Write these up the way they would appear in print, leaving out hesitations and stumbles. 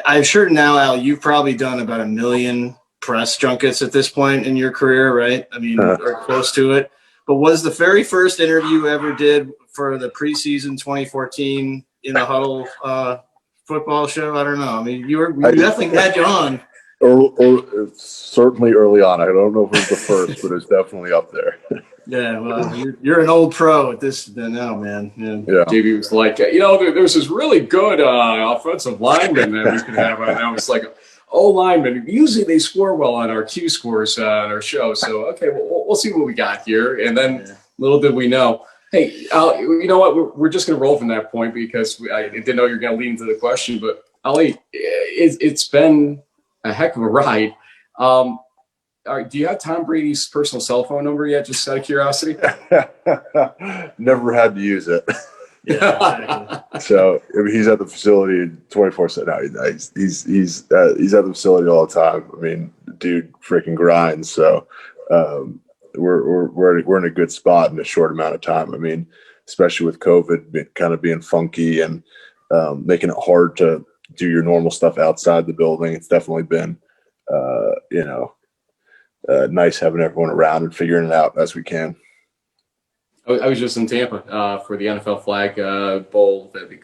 I'm sure now, Al, you've probably done about 1 million press junkets at this point in your career, right? I mean, or close to it. But was the very first interview you ever did for the preseason 2014 in the Huddle football show? I don't know. I mean, we definitely had you on. Or certainly early on. I don't know if it was the first, but it's definitely up there. Yeah, well, you're an old pro at this now, man. Yeah. JB was like, there's this really good offensive lineman that we could have. And I was like, lineman. Usually they score well on our Q scores on our show. So, okay, we'll see what we got here. And then little did we know. Hey, Al, you know what? We're just going to roll from that point because I didn't know you were going to lead into the question. But, Ali, it's been a heck of a ride. Do you have Tom Brady's personal cell phone number yet, just out of curiosity? Never had to use it. Yeah. So he's at the facility 24/7. No, he's at the facility all the time. I mean, dude freaking grinds. So we're in a good spot in a short amount of time. I mean, especially with COVID kind of being funky and making it hard to do your normal stuff outside the building. It's definitely been nice having everyone around and figuring it out as we can. I was just in Tampa for the NFL Flag Bowl that they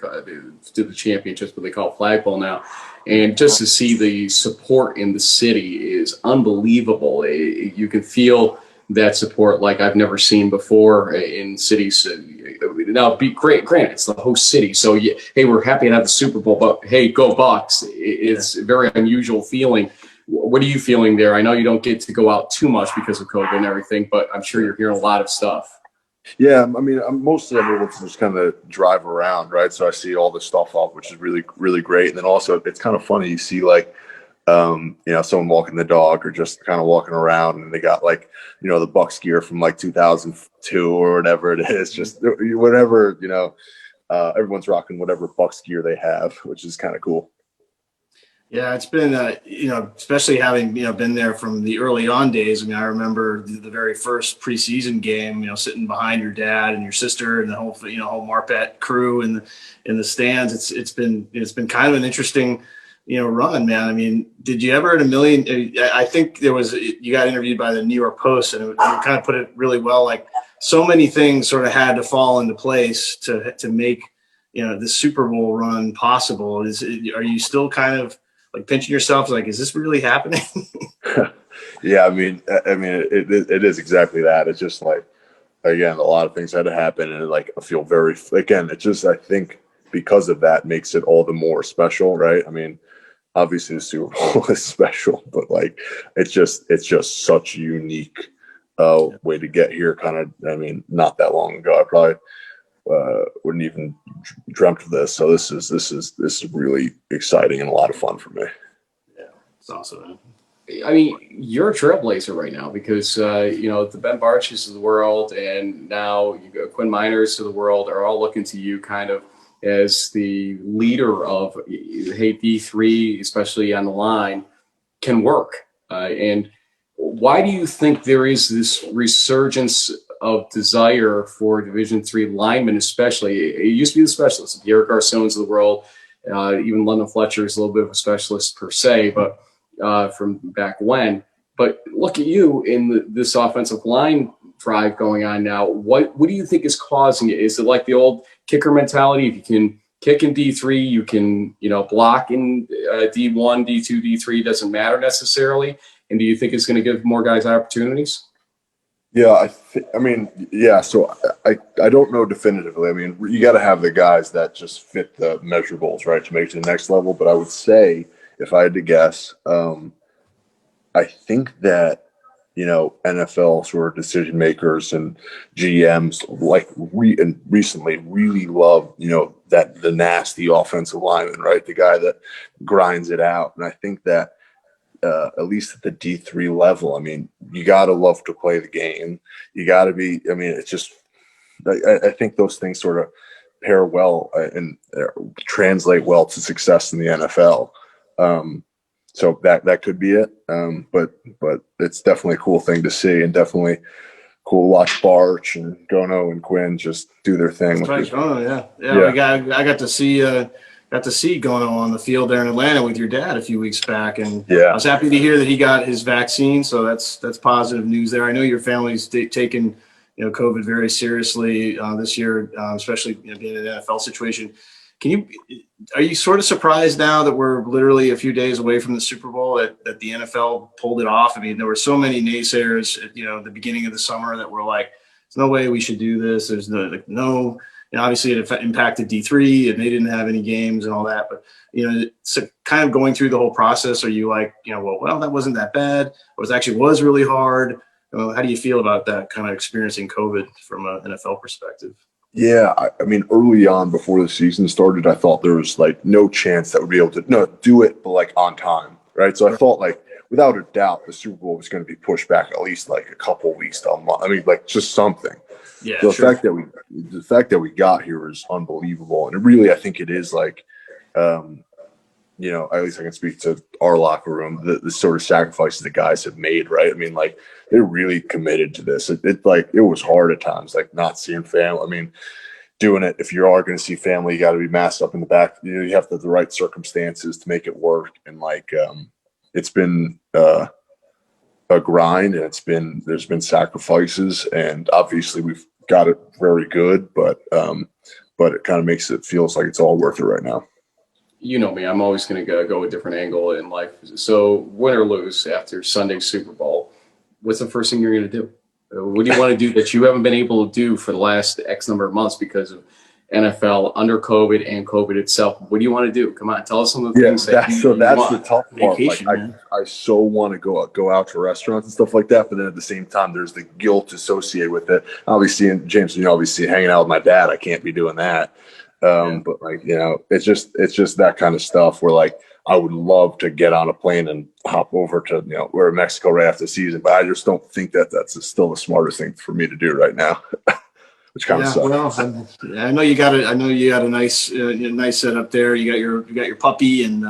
did the championships, but they call it Flag Bowl now. And just to see the support in the city is unbelievable. You can feel that support like I've never seen before in cities. Now, granted, it's the host city. So, hey, we're happy to have the Super Bowl, but hey, go Bucs. It's a very unusual feeling. What are you feeling there? I know you don't get to go out too much because of COVID and everything, but I'm sure you're hearing a lot of stuff. Yeah, I mean, I'm able to just kind of drive around, right? So I see all this stuff up, which is really, really great. And then also, it's kind of funny. You see, like, someone walking the dog or just kind of walking around, and they got like, the Bucs gear from like 2002 or whatever it is. Just whatever, everyone's rocking whatever Bucs gear they have, which is kind of cool. Yeah, it's been, especially having, been there from the early on days. I mean, I remember the very first preseason game, sitting behind your dad and your sister and the whole, whole Marpet crew in the stands. It's been kind of an interesting, run, man. I mean, did you ever at 1 million? I think you got interviewed by the New York Post, and it kind of put it really well. Like, so many things sort of had to fall into place to make, the Super Bowl run possible. Are you still kind of like pinching yourself, like, is this really happening? Yeah, I mean, it is exactly that. It's just like, again, a lot of things had to happen, and like I feel I think because of that makes it all the more special, right? I mean, obviously the Super Bowl is special, but like it's just such a unique way to get here. Kind of, I mean, not that long ago, I probably wouldn't even dreamt of this. So this is really exciting and a lot of fun for me. Yeah, it's awesome, man. I mean, you're a trailblazer right now because the Ben Barches of the world and now Quinn Miners of the world are all looking to you kind of as the leader of, hey, D3, especially on the line, can work. And why do you think there is this resurgence of desire for Division III linemen, especially? It used to be the specialists, the Eric Garcones of the world, even London Fletcher is a little bit of a specialist per se, but from back when. But look at you in this offensive line drive going on now. What do you think is causing it? Is it like the old kicker mentality? If you can kick in D3, you can block in D1, D2, D3, doesn't matter necessarily. And do you think it's going to give more guys opportunities? Yeah, So I don't know definitively. I mean, you got to have the guys that just fit the measurables, right, to make it to the next level. But I would say, if I had to guess, I think that NFL sort of decision makers and GMs recently really love that the nasty offensive lineman, right, the guy that grinds it out. And I think that at least at the D3 level, I mean, you got to love to play the game. You got to be. I mean, it's just. I think those things sort of pair well and translate well to success in the NFL. So that could be it. But it's definitely a cool thing to see, and definitely cool to watch Barch and Gono and Quinn just do their thing. That's right, Gono, yeah. I got to see got to see going on the field there in Atlanta with your dad a few weeks back, and Yeah. I was happy to hear that he got his vaccine. So that's positive news there. I know your family's taken COVID very seriously this year, especially being in an NFL situation. Are you sort of surprised now that we're literally a few days away from the Super Bowl that the NFL pulled it off? I mean, there were so many naysayers at the beginning of the summer that were like, "There's no way we should do this." There's no. Obviously, it impacted D3, and they didn't have any games and all that. But so kind of going through the whole process, are you like, well, that wasn't that bad, or it was really hard? How do you feel about that kind of experiencing COVID from an NFL perspective? Yeah, I mean, early on before the season started, I thought there was like no chance that we'd be able to do it, but like on time, right? So I thought like without a doubt the Super Bowl was going to be pushed back at least like a couple weeks to a month. I mean, like just something. Yeah, the sure. fact that we got here is unbelievable, and really, I think it is like, at least I can speak to our locker room, the sort of sacrifices the guys have made, right? I mean, like they're really committed to this. It was hard at times, like not seeing family. I mean, doing it, if you are going to see family, you got to be masked up in the back. You have to have the right circumstances to make it work, and like it's been a grind, and there's been sacrifices, and obviously we've got it very good, but it kind of feels like it's all worth it right now. You know me, I'm always going to go a different angle in life. So win or lose after Sunday's Super Bowl, what's the first thing you're going to do? What do you want to do that you haven't been able to do for the last X number of months because of NFL under COVID and COVID itself? What do you want to do? Come on, tell us some of the things that you want. That's the tough part. Vacation, like, I so want to go out to restaurants and stuff like that, but then at the same time, there's the guilt associated with it. Obviously, and James, obviously hanging out with my dad, I can't be doing that. But like, it's just that kind of stuff where like I would love to get on a plane and hop over to we're in Mexico right after the season, but I just don't think that's still the smartest thing for me to do right now. Which kind of sucks. Well, I know you got a nice setup there. You got your puppy, and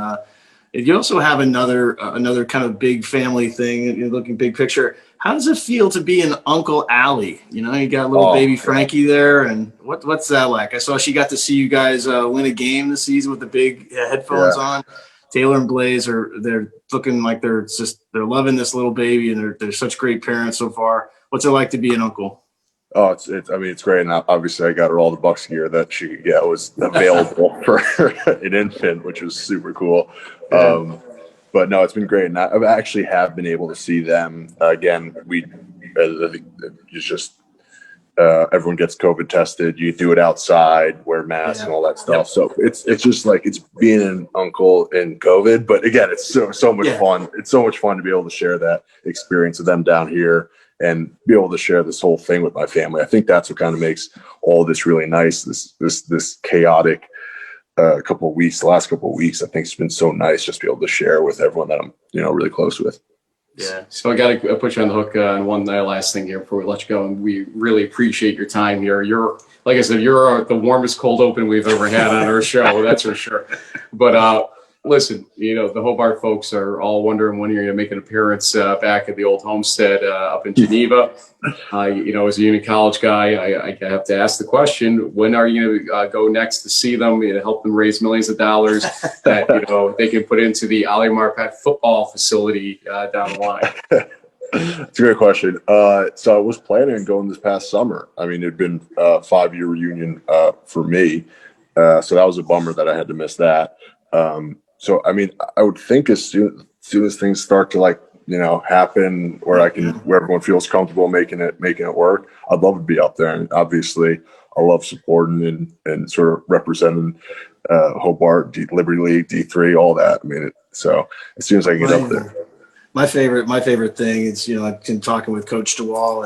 you also have another kind of big family thing. You're looking big picture. How does it feel to be an Uncle Allie? You got little baby Frankie there, and what's that like? I saw she got to see you guys win a game this season with the big headphones on. Taylor and Blaze they're looking like they're loving this little baby, and they're such great parents so far. What's it like to be an uncle? Oh, it's great. And obviously I got her all the Bucs gear that she could get was available for an infant, which was super cool. But no, it's been great. And I've actually have been able to see them again. It's just, everyone gets COVID tested. You do it outside, wear masks and all that stuff. So it's just like, it's being an uncle in COVID, but again, it's so much fun. It's so much fun to be able to share that experience with them down here and be able to share this whole thing with my family. I think that's what kind of makes all this really nice. This chaotic the last couple of weeks, I think it's been so nice just to be able to share with everyone that I'm, really close with. Yeah. So I got to put you on the hook on one last thing here before we let you go. And we really appreciate your time here. Like I said, you're the warmest cold open we've ever had on our show. That's for sure. But listen, the Hobart folks are all wondering when you're going to make an appearance back at the old homestead up in Geneva. As a Utica College guy, I have to ask the question: when are you going to go next to see them? Help them raise millions of dollars that they can put into the Ali Marpet football facility down the line. It's a great question. So I was planning on going this past summer. I mean, it'd been a 5-year reunion for me, so that was a bummer that I had to miss that. So, I mean, I would think as soon as things start to happen where everyone feels comfortable making it work, I'd love to be up there. And obviously I love supporting and sort of representing Hobart, Liberty League, D3, all that. I mean, so as soon as I can get up there. My favorite thing is, I've been talking with Coach DeWall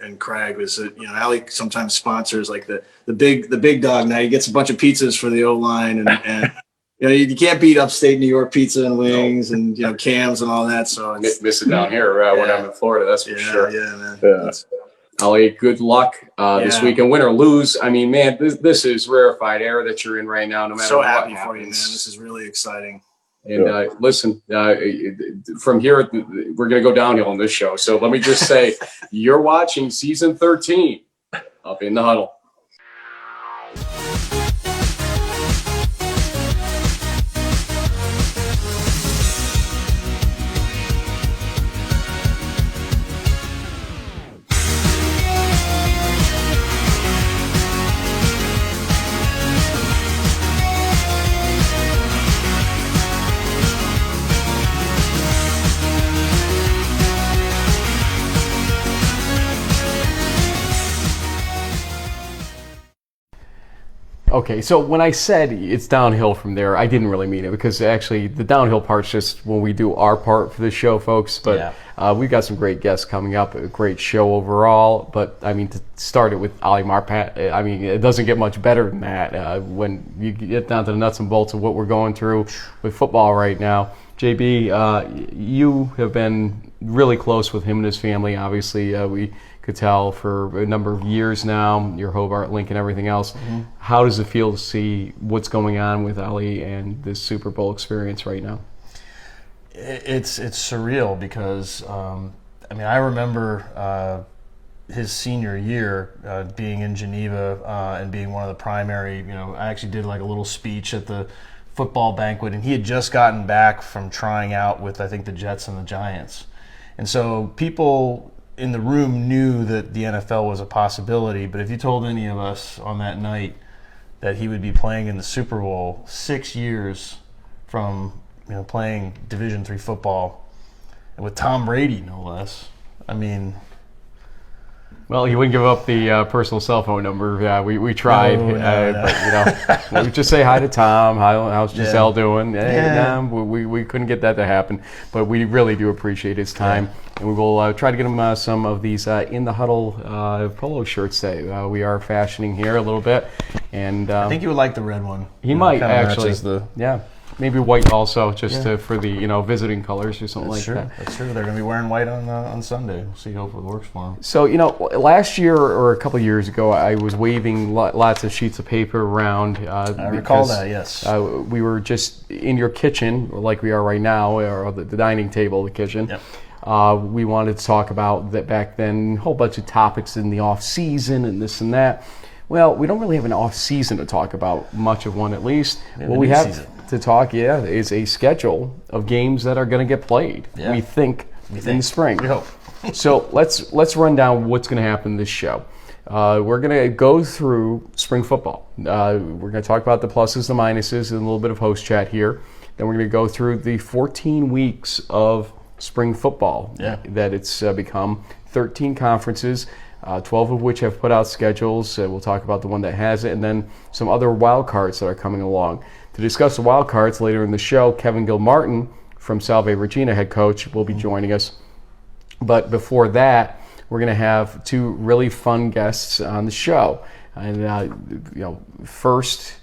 and Craig was that, Allie sometimes sponsors like the big dog night. He gets a bunch of pizzas for the O-line and you can't beat upstate New York pizza and wings and cams and all that. So miss it down here when I'm in Florida. That's for sure. Yeah, man. Yeah. Ali, good luck this weekend, win or lose. I mean, man, this is rarefied air that you're in right now. No matter so what happy happens. for you, man. This is really exciting. And listen, from here, we're going to go downhill on this show. So let me just say, you're watching season 13 up in the Huddle. Okay, so when I said it's downhill from there, I didn't really mean it, because actually the downhill part's just when we do our part for the show, folks. But we've got some great guests coming up, a great show overall. But I mean, to start it with Ali Marpet, I mean, it doesn't get much better than that when you get down to the nuts and bolts of what we're going through with football right now. JB, you have been really close with him and his family. Obviously, we could tell for a number of years now, your Hobart link and everything else. Mm-hmm. How does it feel to see what's going on with Ali and this Super Bowl experience right now? It's surreal because, I mean, I remember his senior year being in Geneva and being one of the primary, I actually did like a little speech at the football banquet, and he had just gotten back from trying out with, I think, the Jets and the Giants. And so people in the room knew that the NFL was a possibility, but if you told any of us on that night that he would be playing in the Super Bowl 6 years from playing Division III football with Tom Brady, no less, I mean... Well, he wouldn't give up the personal cell phone number. Yeah, we tried, but we just say hi to Tom. How's Giselle doing? We couldn't get that to happen, but we really do appreciate his time, and we will try to get him some of these in the Huddle polo shirts that we are fashioning here a little bit. And I think you would like the red one. He might actually. Maybe white also, just for the visiting colors or something like that. That's true. They're going to be wearing white on Sunday. We'll see. Hopefully it works for them. So last year or a couple of years ago, I was waving lots of sheets of paper around. I recall that. Yes. We were just in your kitchen, like we are right now, or the dining table, the kitchen. Yep. We wanted to talk about that back then. A whole bunch of topics in the off season and this and that. Well, we don't really have an off season to talk about, much of one at least. What we have to talk, is a schedule of games that are going to get played. We think in the spring. We hope. So let's run down what's going to happen this show. We're going to go through spring football. We're going to talk about the pluses, the minuses, and a little bit of host chat here. Then we're going to go through the 14 weeks of spring football that it's become. 13 conferences. 12 of which have put out schedules. We'll talk about the one that has it, and then some other wild cards that are coming along. To discuss the wild cards later in the show, Kevin Gilmartin from Salve, Regina head coach, will be joining us. But before that, we're going to have two really fun guests on the show. And first,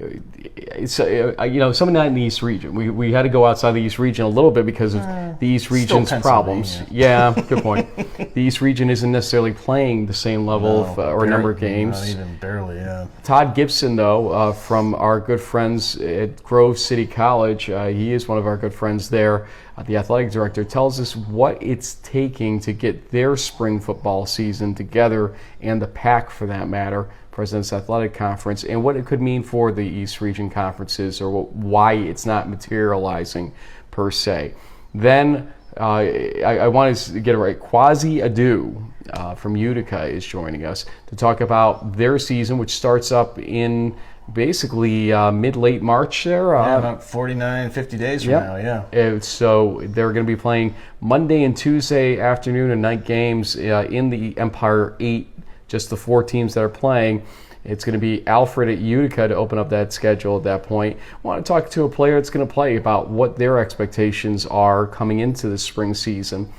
it's something not in the East region. We had to go outside the East region a little bit because of the East region's problems. Yeah, good point. The East region isn't necessarily playing the same level or number of games. Not even barely, yeah. Todd Gibson, though, from our good friends at Grove City College, he is one of our good friends there. The athletic director tells us what it's taking to get their spring football season together, and the pack for that matter, President's Athletic Conference, and what it could mean for the East Region conferences, or why it's not materializing per se. Then I wanted to get it right. Kwasi Addo from Utica is joining us to talk about their season, which starts up in basically mid-late March there. About 49, 50 days from now, So they're going to be playing Monday and Tuesday afternoon and night games in the Empire 8, just the 4 teams that are playing. It's going to be Alfred at Utica to open up that schedule at that point. I want to talk to a player that's going to play about what their expectations are coming into the spring season.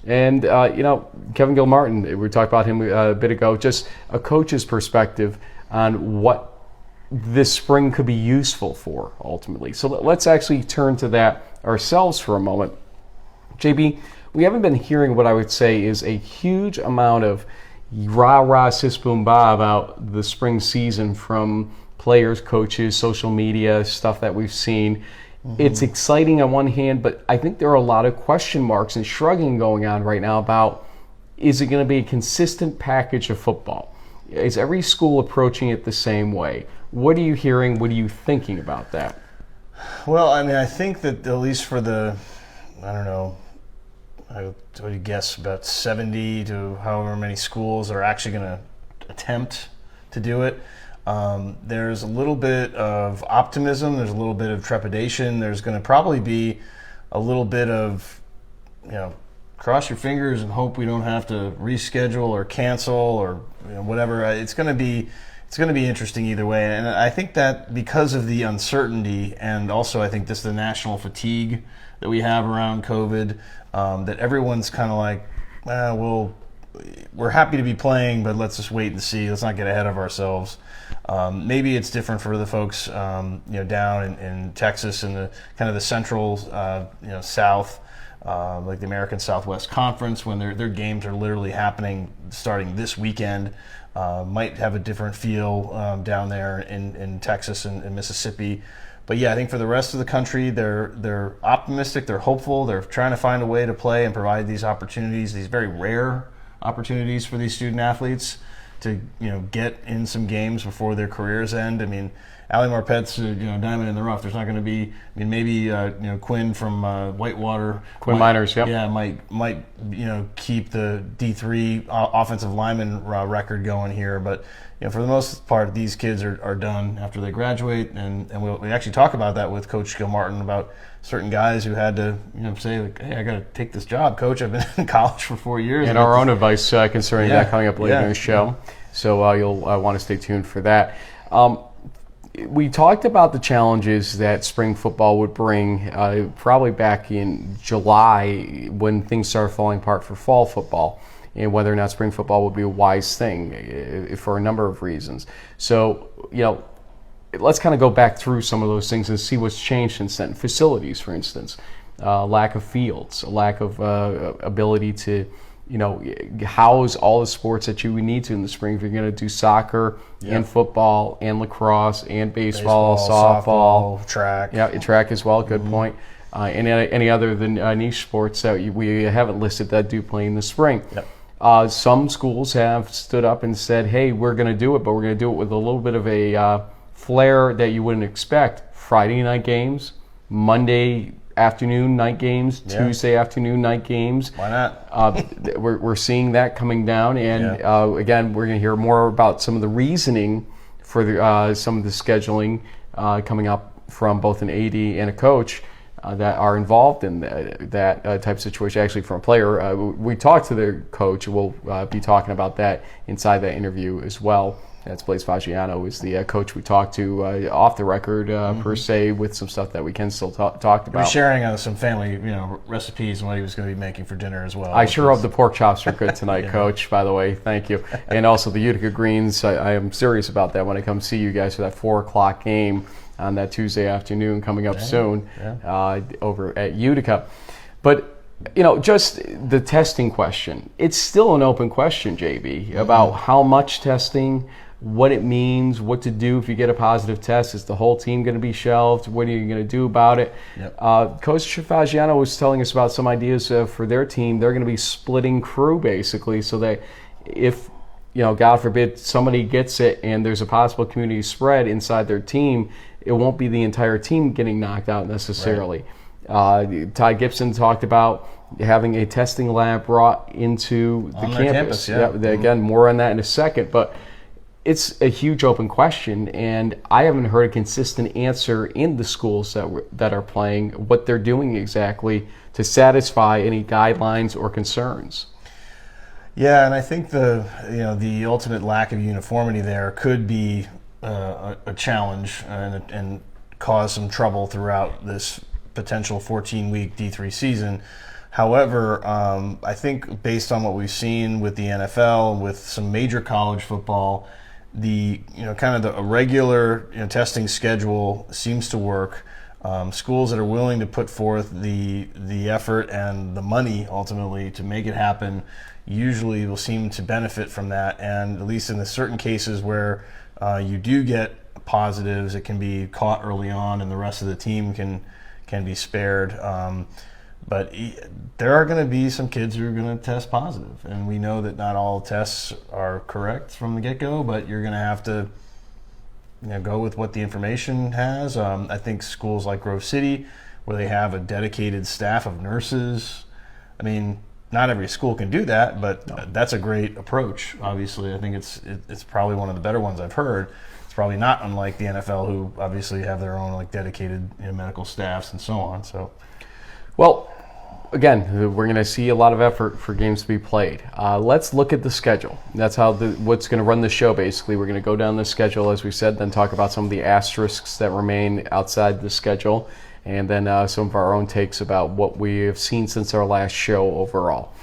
And, Kevin Gilmartin, we talked about him a bit ago, just a coach's perspective on what this spring could be useful for ultimately. So let's actually turn to that ourselves for a moment. JB, we haven't been hearing what I would say is a huge amount of rah-rah, sis-boom-bah about the spring season from players, coaches, social media, stuff that we've seen. It's exciting on one hand, but I think there are a lot of question marks and shrugging going on right now about, is it going to be a consistent package of football? Is every school approaching it the same way? What are you hearing? What are you thinking about that? Well, I mean, I think that at least for the, I would guess about 70 to however many schools are actually going to attempt to do it. There's a little bit of optimism. There's a little bit of trepidation. There's going to probably be a little bit of, cross your fingers and hope we don't have to reschedule or cancel or whatever. It's going to it's going to be interesting either way. And I think that because of the uncertainty, and also I think this the national fatigue that we have around COVID, that everyone's kind of like, we're happy to be playing, but let's just wait and see. Let's not get ahead of ourselves. Maybe it's different for the folks, down in Texas and the kind of the central, South, like the American Southwest Conference, when their games are literally happening starting this weekend. Might have a different feel down there in Texas and Mississippi. But yeah, I think for the rest of the country, they're optimistic, they're hopeful, they're trying to find a way to play and provide these opportunities, these very rare opportunities for these student athletes to get in some games before their careers end. I mean, Ali Marpet's diamond in the rough. There's not going to be. I mean, maybe Quinn from Whitewater. Quinn Miners, yep. Yeah, might keep the D3 offensive lineman record going here, but for the most part, these kids are done after they graduate, and we actually talk about that with Coach Gilmartin about certain guys who had to say like, hey, I got to take this job, Coach. I've been in college for 4 years. And our own advice concerning that coming up later in the show. So you'll want to stay tuned for that. We talked about the challenges that spring football would bring probably back in July when things started falling apart for fall football, and whether or not spring football would be a wise thing for a number of reasons. So, let's kind of go back through some of those things and see what's changed since then. Facilities, for instance, lack of fields, a lack of ability to house all the sports that you would need to in the spring if you're going to do soccer and football and lacrosse and baseball, softball, track. Yeah, track as well. Good point. And any other than niche sports that we haven't listed that do play in the spring. Yep. Some schools have stood up and said, hey, we're going to do it, but we're going to do it with a little bit of a flair that you wouldn't expect. Friday night games, Monday afternoon night games, Tuesday afternoon night games. Why not? We're seeing that coming down, and again, we're going to hear more about some of the reasoning for some of the scheduling coming up from both an AD and a coach that are involved in that type of situation. Actually, from a player, we talked to the coach. We'll be talking about that inside that interview as well. That's Blaise Fagiano, is the coach we talked to off the record per se, with some stuff that we can still talk about. We're sharing some family, recipes and what he was going to be making for dinner as well. I sure hope the pork chops are good tonight, Coach. By the way, thank you. And also the Utica Greens. I am serious about that when I come see you guys for that 4:00 game on that Tuesday afternoon coming up soon over at Utica. But just the testing question. It's still an open question, JB, about how much testing, what it means, what to do if you get a positive test. Is the whole team going to be shelved? What are you going to do about it? Yep. Coach Fagiano was telling us about some ideas for their team. They're going to be splitting crew, basically, so that if, God forbid, somebody gets it and there's a possible community spread inside their team, it won't be the entire team getting knocked out necessarily. Right. Todd Gibson talked about having a testing lab brought into the campus. Again, more on that in a second. But it's a huge open question, and I haven't heard a consistent answer in the schools that are playing what they're doing exactly to satisfy any guidelines or concerns. Yeah, and I think the ultimate lack of uniformity there could be a challenge and cause some trouble throughout this potential 14-week D3 season. However, I think based on what we've seen with the NFL and with some major college football, the a regular testing schedule seems to work. Schools that are willing to put forth the effort and the money ultimately to make it happen usually will seem to benefit from that. And at least in the certain cases where you do get positives, it can be caught early on, and the rest of the team can be spared. But there are going to be some kids who are going to test positive, and we know that not all tests are correct from the get-go, but you're going to have to go with what the information has. I think schools like Grove City, where they have a dedicated staff of nurses, I mean, not every school can do that, but that's a great approach. Obviously, I think it's probably one of the better ones I've heard. It's probably not unlike the NFL, who obviously have their own dedicated medical staffs and so on. So, well, again, we're going to see a lot of effort for games to be played. Let's look at the schedule. That's how what's going to run the show, basically. We're going to go down the schedule, as we said, then talk about some of the asterisks that remain outside the schedule, and then some of our own takes about what we have seen since our last show overall.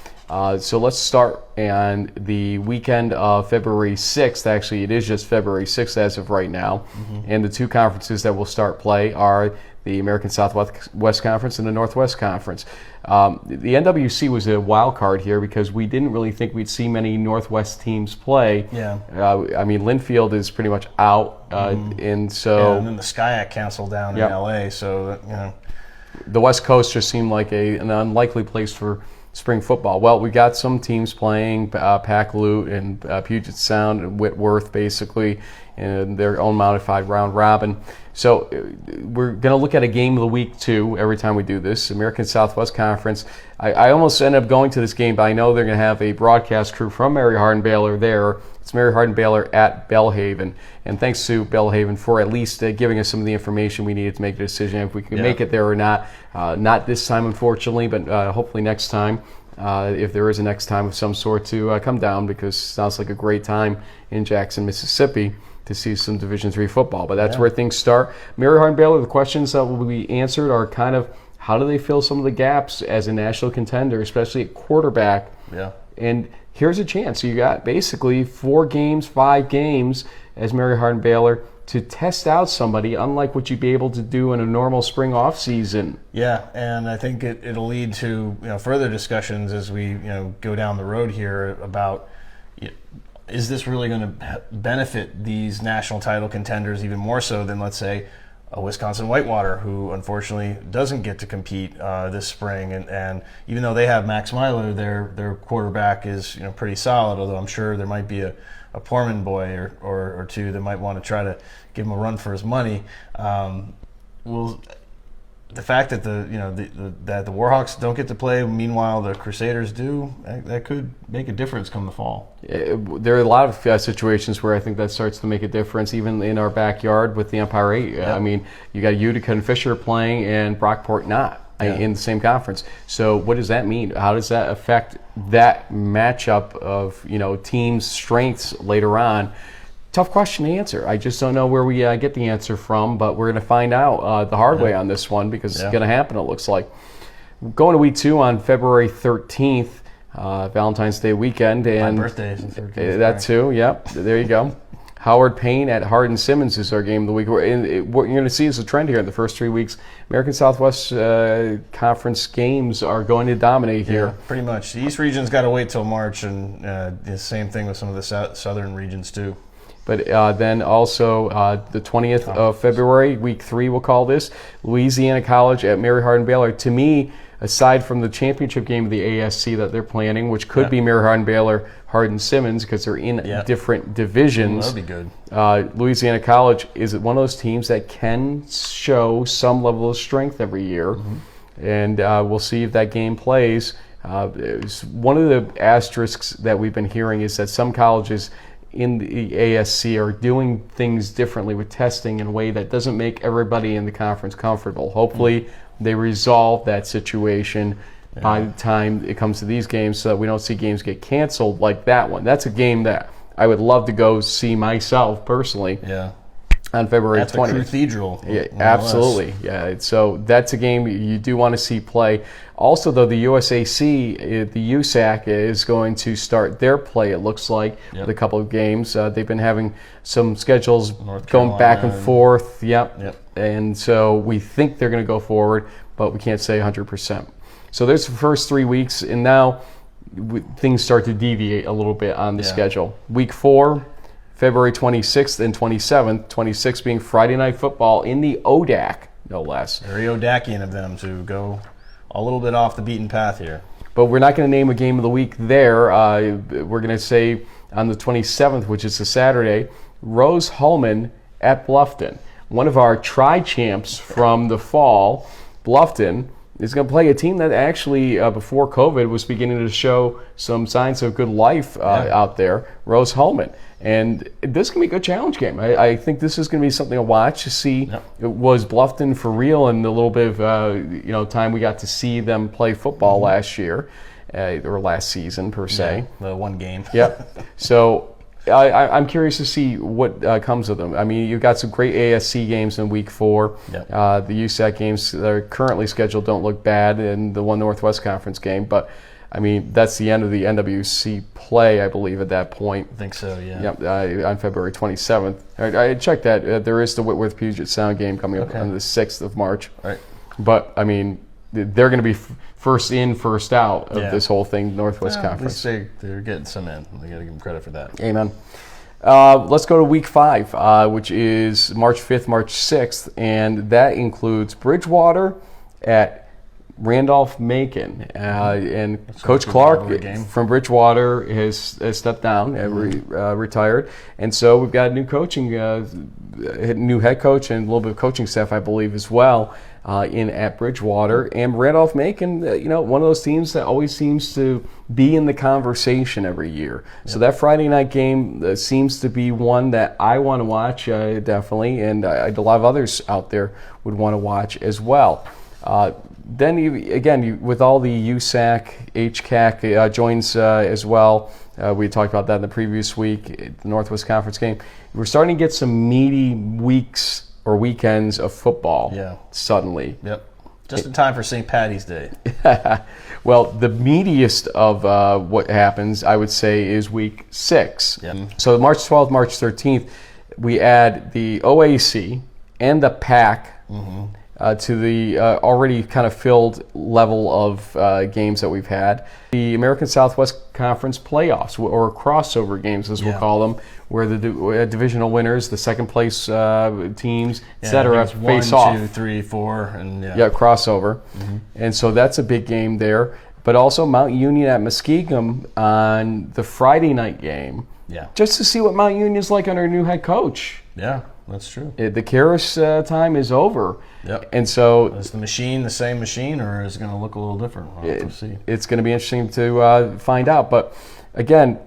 So let's start on the weekend of February 6th. Actually, it is just February 6th as of right now. And the two conferences that will start play are the American Southwest Conference and the Northwest Conference. The NWC was a wild card here because we didn't really think we'd see many Northwest teams play. Yeah. I mean, Linfield is pretty much out, and so... Yeah, and then the SCIAC canceled down in LA, so, you know... The West Coast just seemed like an unlikely place for spring football. Well, we got some teams playing, Packaloot and Puget Sound and Whitworth, basically, in their own modified round robin. So we're going to look at a game of the week, too, every time we do this. American Southwest Conference. I almost ended up going to this game, but I know they're going to have a broadcast crew from Mary Hardin-Baylor there. It's Mary Hardin-Baylor at Belhaven. And thanks to Belhaven for at least giving us some of the information we needed to make a decision if we can make it there or not. Not this time, unfortunately, but hopefully next time, if there is a next time of some sort, to come down, because it sounds like a great time in Jackson, Mississippi, to see some Division III football. But that's where things start. Mary Hardin-Baylor, the questions that will be answered are kind of how do they fill some of the gaps as a national contender, especially at quarterback. Yeah. And here's a chance. You got basically 5 games as Mary Hardin-Baylor to test out somebody, unlike what you'd be able to do in a normal spring off season. Yeah, and I think it'll lead to further discussions as we go down the road here about is this really going to benefit these national title contenders even more so than, let's say, a Wisconsin Whitewater, who unfortunately doesn't get to compete this spring, and even though they have Max Miler, their quarterback is pretty solid. Although I'm sure there might be a Portman boy or two that might want to try to give him a run for his money. The fact that that the Warhawks don't get to play, meanwhile the Crusaders do, that could make a difference come the fall. There are a lot of situations where I think that starts to make a difference, even in our backyard with the Empire 8. Yeah. I mean, you got Utica and Fisher playing and Brockport not in the same conference. So what does that mean? How does that affect that matchup of teams' strengths later on? Tough question to answer. I just don't know where we get the answer from, but we're going to find out the hard way on this one, because it's going to happen, it looks like. Going to week 2 on February 13th, Valentine's Day weekend. And my birthday is the 13th. That too, yep. There you go. Howard Payne at Hardin-Simmons is our game of the week. What you're going to see is a trend here in the first 3 weeks. American Southwest Conference games are going to dominate here. Yeah, pretty much. The East region's got to wait till March, and the same thing with some of the southern regions too. But then also the 20th of February, week 3 we'll call this, Louisiana College at Mary Hardin-Baylor. To me, aside from the championship game of the ASC that they're planning, which could be Mary Hardin-Baylor, Hardin-Simmons, because they're in different divisions. That'd be good. Louisiana College is one of those teams that can show some level of strength every year. And we'll see if that game plays. One of the asterisks that we've been hearing is that some colleges in the ASC are doing things differently with testing in a way that doesn't make everybody in the conference comfortable. Hopefully they resolve that situation by the time it comes to these games, so that we don't see games get canceled like that one. That's a game that I would love to go see myself personally. Yeah. On February 20th. At the Cathedral. Yeah, absolutely. Yeah, so that's a game you do want to see play. Also, though, the USAC, the USAC is going to start their play, it looks like, with a couple of games. They've been having some schedules going back and forth. Yep. And so we think they're going to go forward, but we can't say 100%. So there's the first 3 weeks, and now things start to deviate a little bit on the schedule. Week 4, February 26th and 27th, 26th being Friday Night Football in the ODAC, no less. Very Odacian of them to go a little bit off the beaten path here. But we're not going to name a game of the week there. We're going to say on the 27th, which is a Saturday, Rose Hulman at Bluffton. One of our tri-champs from the fall, Bluffton, is going to play a team that actually, before COVID, was beginning to show some signs of good life out there, Rose Hulman. And this can be a good challenge game. I think this is going to be something to watch to see. Was Bluffton for real in the little bit of time we got to see them play football last year, or last season per se. The one game. Yep. So I'm curious to see what comes of them. I mean, you've got some great ASC games in week 4. Yep. The USAC games that are currently scheduled don't look bad in the One Northwest Conference game, but I mean, that's the end of the NWC play, I believe, at that point. I think so, yeah. Yep, on February 27th. I checked that. There is the Whitworth Puget Sound game coming up on the 6th of March. Right. But, I mean, they're going to be first in, first out of this whole thing, Northwest Conference. At least they're getting some in. We got to give them credit for that. Amen. Let's go to week 5, which is March 5th, March 6th, and that includes Bridgewater at Randolph-Macon, and Coach Clark from Bridgewater has stepped down, retired, and so we've got a new head coach and a little bit of coaching staff, I believe, as well, in at Bridgewater. And Randolph-Macon, one of those teams that always seems to be in the conversation every year. Yep. So that Friday night game seems to be one that I want to watch, definitely, and a lot of others out there would want to watch as well. Then, with all the USAC, HCAC joins as well. We talked about that in the previous week, the Northwest Conference game. We're starting to get some meaty weeks or weekends of football suddenly. Yep. Just in time for St. Patty's Day. Well, the meatiest of what happens, I would say, is week 6. Yep. So March 12th, March 13th, we add the OAC and the PAC to the already kind of filled level of games that we've had. The American Southwest Conference playoffs, or crossover games as we'll call them, where the divisional winners, the second place teams, etc., face off. 1, 2, 3, 4, and crossover. And so that's a big game there. But also Mount Union at Muskegum on the Friday night game. Yeah. Just to see what Mount Union's like under a new head coach. Yeah, that's true. The Karis time is over. Yep. And so is the machine the same machine, or is it going to look a little different? We'll have to see. It's going to be interesting to find out. But again,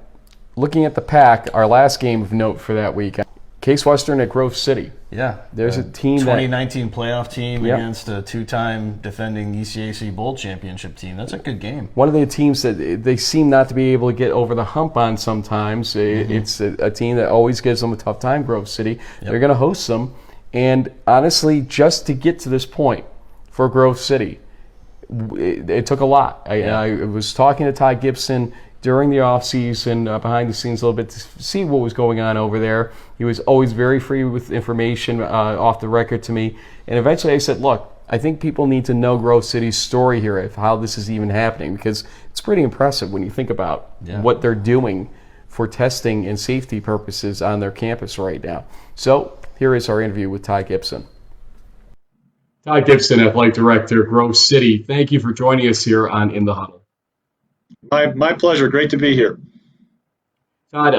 looking at the PAC, our last game of note for that week, Case Western at Grove City. Yeah. There's a team 2019 playoff team against a 2-time defending ECAC Bowl championship team. That's a good game. One of the teams that they seem not to be able to get over the hump on sometimes. It's a team that always gives them a tough time, Grove City. They're going to host them. And honestly, just to get to this point for Grove City, it took a lot. I was talking to Todd Gibson during the offseason, behind the scenes a little bit, to see what was going on over there. He was always very free with information off the record to me. And eventually I said, look, I think people need to know Grove City's story here of how this is even happening, because it's pretty impressive when you think about what they're doing for testing and safety purposes on their campus right now. So here is our interview with Todd Gibson. Todd Gibson, Athletic Director, Grove City. Thank you for joining us here on In the Huddle. My pleasure. Great to be here. Todd,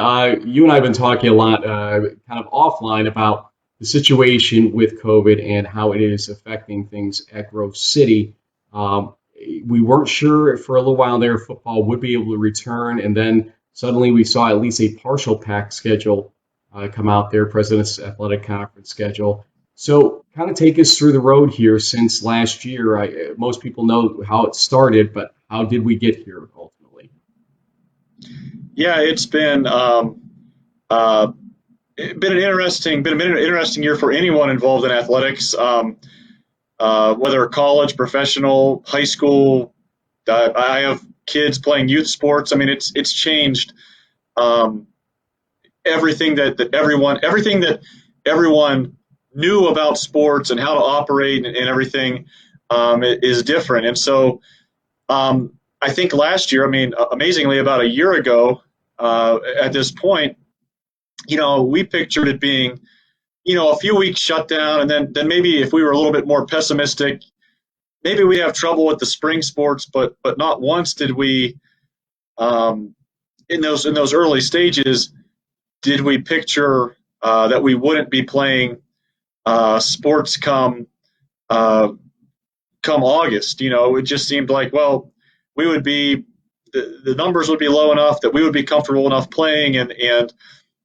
you and I have been talking a lot kind of offline about the situation with COVID and how it is affecting things at Grove City. We weren't sure for a little while there if football would be able to return, and then suddenly we saw at least a partial PAC schedule come out there, President's Athletic Conference schedule. So kind of take us through the road here since last year. Most people know how it started, but how did we get here ultimately? Yeah, it's been an interesting year for anyone involved in athletics, whether college, professional, high school. I have kids playing youth sports. I mean, it's changed everything that everyone knew about sports and how to operate and everything is different. And so I think last year, amazingly, about a year ago at this point, we pictured it being, a few weeks shut down, and then maybe if we were a little bit more pessimistic, maybe we'd have trouble with the spring sports, but not once did we, in those early stages, did we picture that we wouldn't be playing sports come come August. It just seemed like, well, we would be the numbers would be low enough that we would be comfortable enough playing, and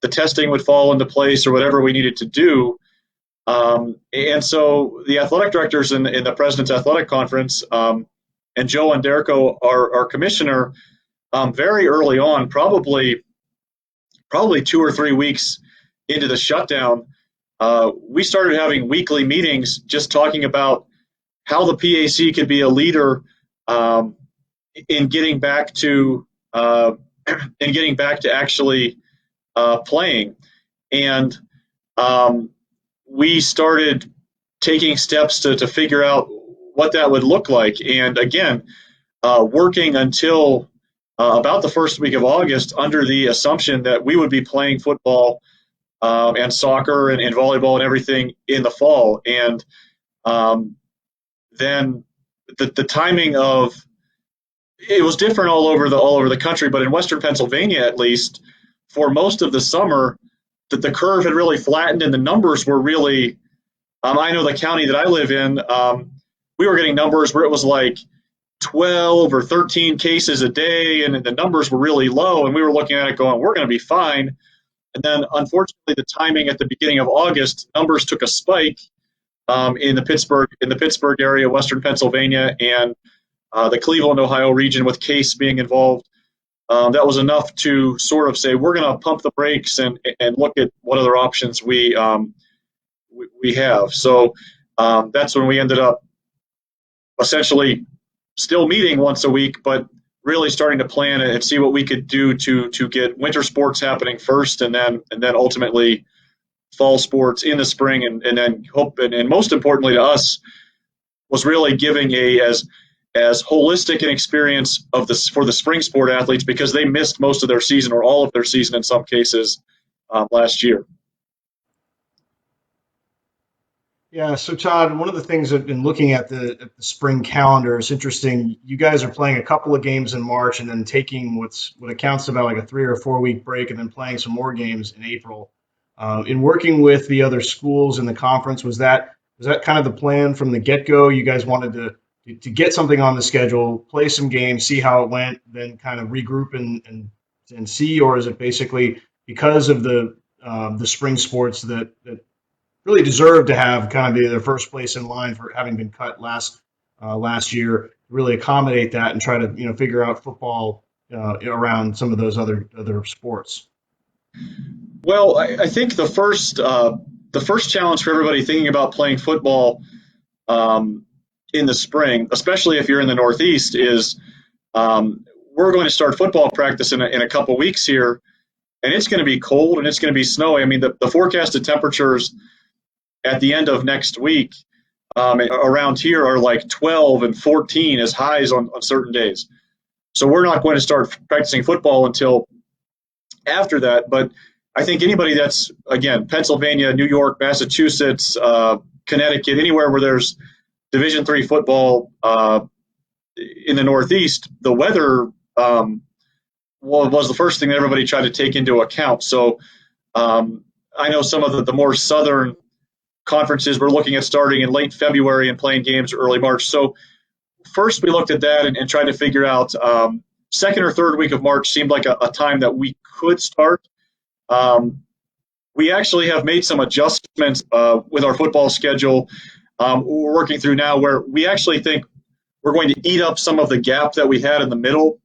the testing would fall into place or whatever we needed to do. And so the athletic directors in the President's Athletic Conference, and Joe Underko, our commissioner, very early on, probably 2 or 3 weeks into the shutdown, we started having weekly meetings just talking about how the PAC could be a leader in getting back to actually playing. And we started taking steps to figure out what that would look like. And again, working until about the first week of August under the assumption that we would be playing football and soccer and volleyball and everything in the fall. And then the timing of it was different all over the country, but in Western Pennsylvania, at least, for most of the summer, that the curve had really flattened and the numbers were really. I know the county that I live in, we were getting numbers where it was like 12 or 13 cases a day, and the numbers were really low, and we were looking at it going, we're going to be fine. And then, unfortunately, the timing at the beginning of August, numbers took a spike in the Pittsburgh area, Western Pennsylvania, and the Cleveland, Ohio region, with Case being involved. That was enough to sort of say we're going to pump the brakes and look at what other options we have. So that's when we ended up essentially still meeting once a week, but really starting to plan and see what we could do to get winter sports happening first, and then ultimately fall sports in the spring, and then hope, and most importantly to us was really giving as holistic an experience of this for the spring sport athletes, because they missed most of their season or all of their season in some cases last year. Yeah, so Todd, one of the things I've been looking at the spring calendar is interesting. You guys are playing a couple of games in March and then taking what accounts to about like a 3 or 4 week break, and then playing some more games in April. In working with the other schools in the conference, was that kind of the plan from the get-go? You guys wanted to get something on the schedule, play some games, see how it went, then kind of regroup and see, or is it basically because of the spring sports that really deserve to have kind of be their first place in line for having been cut last year, really accommodate that and try to figure out football around some of those other sports? Well, I think the first challenge for everybody thinking about playing football in the spring, especially if you're in the Northeast, is we're going to start football practice in a couple weeks here, and it's going to be cold and it's going to be snowy. I mean, the forecasted temperatures at the end of next week around here are like 12 and 14 as highs on certain days. So we're not going to start practicing football until after that. But I think anybody that's, again, Pennsylvania, New York, Massachusetts, Connecticut, anywhere where there's Division III football in the Northeast, the weather was the first thing that everybody tried to take into account. So I know some of the more southern conferences were looking at starting in late February and playing games early March. So first we looked at that and tried to figure out second or third week of March seemed like a time that we could start. We actually have made some adjustments with our football schedule we're working through now, where we actually think we're going to eat up some of the gap that we had in the middle.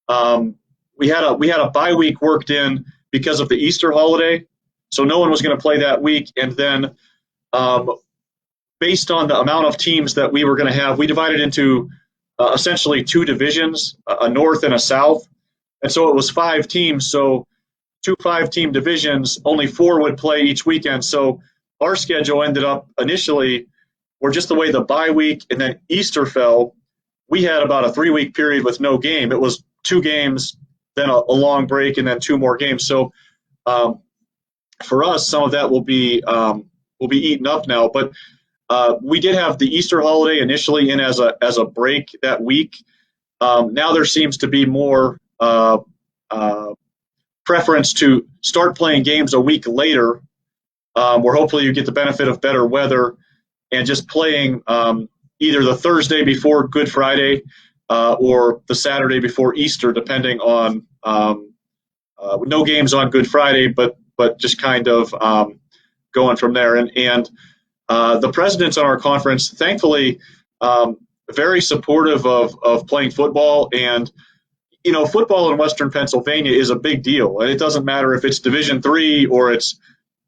We had a bye week worked in because of the Easter holiday, so no one was going to play that week. And then based on the amount of teams that we were going to have, we divided into essentially 2 divisions, a north and a south. And so it was 5 teams. So 2 5-team divisions, only 4 would play each weekend. So our schedule ended up initially, or just the way the bye week and then Easter fell, we had about a 3-week period with no game. It was 2 games, then a long break, and then 2 more games. So for us, some of that will be eaten up now. But we did have the Easter holiday initially in as a break that week. Now there seems to be more preference to start playing games a week later, where hopefully you get the benefit of better weather and just playing either the Thursday before Good Friday or the Saturday before Easter, depending on no games on Good Friday, but just kind of going from there. And the presidents on our conference, thankfully, very supportive of playing football. And football in Western Pennsylvania is a big deal, and it doesn't matter if it's Division III or it's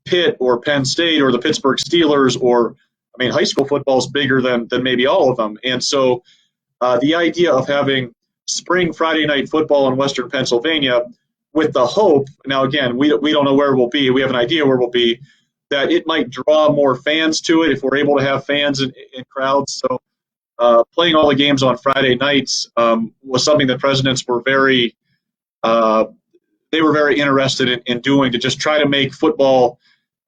Pitt or Penn State or the Pittsburgh Steelers, or high school football is bigger than maybe all of them. And so the idea of having spring Friday night football in Western Pennsylvania, with the hope, now again, we don't know where we'll be, we have an idea where we'll be, that it might draw more fans to it if we're able to have fans in crowds. So playing all the games on Friday nights was something that presidents were very interested in doing, to just try to make football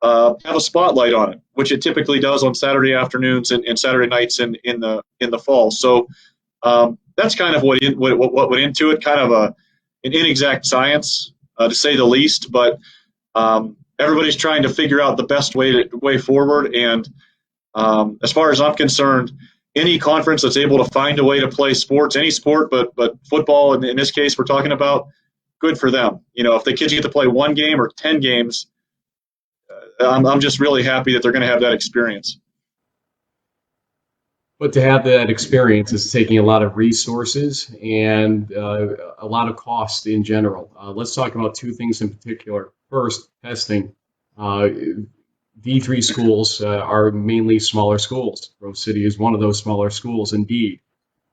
have a spotlight on it, which it typically does on Saturday afternoons and Saturday nights in the fall. So that's kind of what went into it, kind of an inexact science, to say the least. But everybody's trying to figure out the best way forward. And as far as I'm concerned, any conference that's able to find a way to play sports, any sport, but football in this case we're talking about, good for them. If the kids get to play one game or 10 games, I'm just really happy that they're going to have that experience. But to have that experience is taking a lot of resources and a lot of cost in general. Let's talk about two things in particular. First, testing. D3 schools are mainly smaller schools. Grove City is one of those smaller schools, indeed.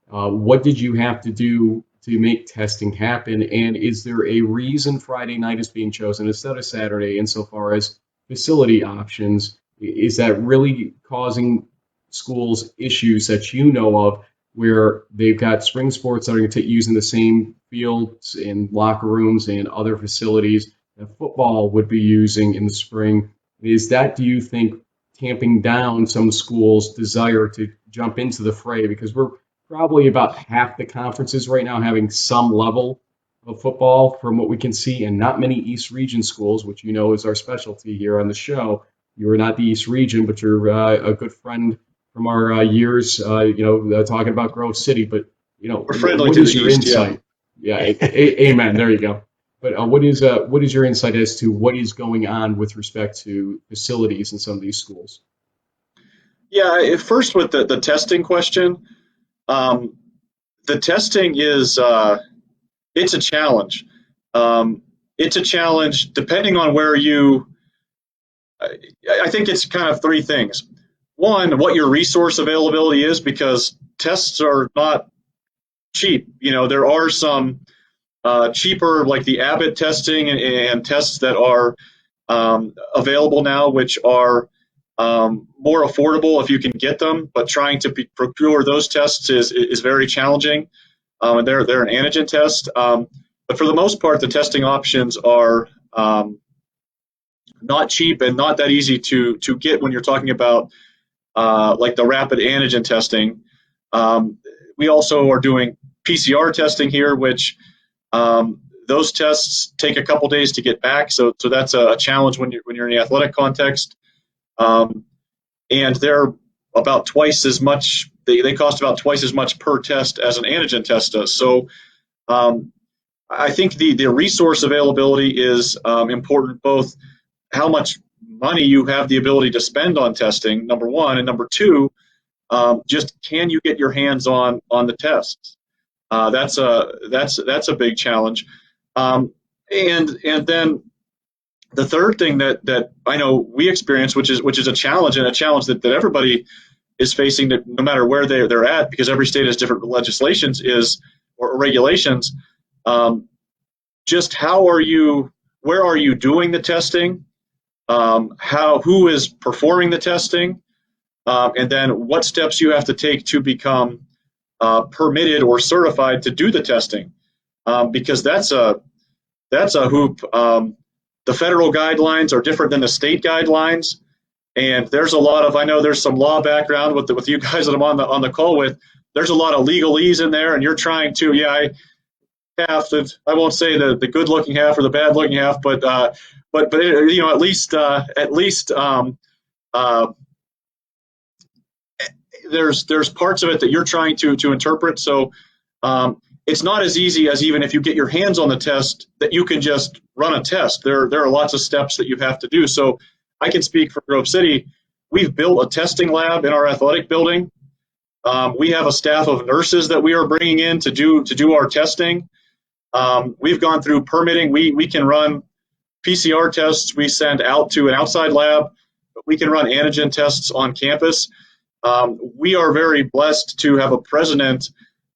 What did you have to do to make testing happen? And is there a reason Friday night is being chosen instead of Saturday insofar as facility options? Is that really causing schools issues that you know of, where they've got spring sports that are going to take using the same fields and locker rooms and other facilities that football would be using in the spring? Is that, do you think, tamping down some schools' desire to jump into the fray? Because we're probably about half the conferences right now having some level of football from what we can see, and not many East Region schools, which is our specialty here on the show. You are not the East Region, but you're a good friend from our years, talking about Grove City. But, we're friendly what to is the your East, insight? Yeah, amen. There you go. But what is your insight as to what is going on with respect to facilities in some of these schools? Yeah, first with the testing question, the testing is it's a challenge. It's a challenge depending on where I think it's kind of three things. One, what your resource availability is, because tests are not cheap. There are some cheaper, like the Abbott testing and tests that are available now, which are more affordable if you can get them, but trying to procure those tests is very challenging. And they're an antigen test. But for the most part, the testing options are not cheap and not that easy to get when you're talking about like the rapid antigen testing. We also are doing PCR testing here, which those tests take a couple days to get back, so that's a challenge when you're in the athletic context. And they're about twice as much. They cost about twice as much per test as an antigen test does. So I think the resource availability is important, both how much money you have the ability to spend on testing, number one, and number two, just can you get your hands on the tests? That's a big challenge. And then the third thing that I know we experience, which is a challenge, and a challenge that everybody is facing, that no matter where they're at, because every state has different legislations or regulations. Just where are you doing the testing? Who is performing the testing? And then what steps you have to take to become permitted or certified to do the testing, because that's a hoop. The federal guidelines are different than the state guidelines, and there's a lot of, I know there's some law background with you guys that I'm on the call with. There's a lot of legalese in there, and you're trying to, I won't say the good looking half or the bad looking half, but at least there's parts of it that you're trying to interpret. So it's not as easy as even if you get your hands on the test that you can just run a test. There are lots of steps that you have to do. So I can speak for Grove City. We've built a testing lab in our athletic building. We have a staff of nurses that we are bringing in to do our testing. We've gone through permitting. We can run PCR tests we send out to an outside lab, but we can run antigen tests on campus. We are very blessed to have a president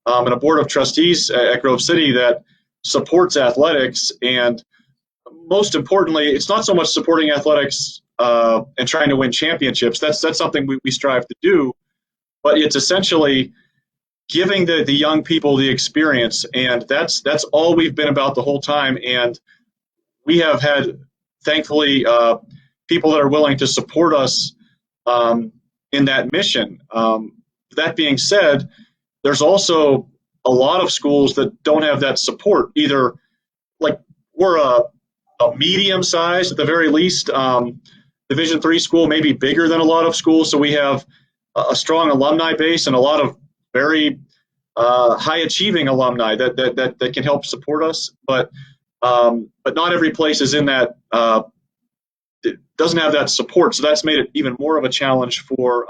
and a board of trustees at Grove City that supports athletics. And most importantly, it's not so much supporting athletics and trying to win championships. That's something we strive to do, but it's essentially giving the young people the experience. And that's all we've been about the whole time. And we have had, thankfully, people that are willing to support us in that mission. That being said, there's also a lot of schools that don't have that support. Either, like, we're a medium size at the very least. Division III school may be bigger than a lot of schools, so we have a strong alumni base and a lot of very high achieving alumni that can help support us. But not every place is in that. It doesn't have that support, so that's made it even more of a challenge for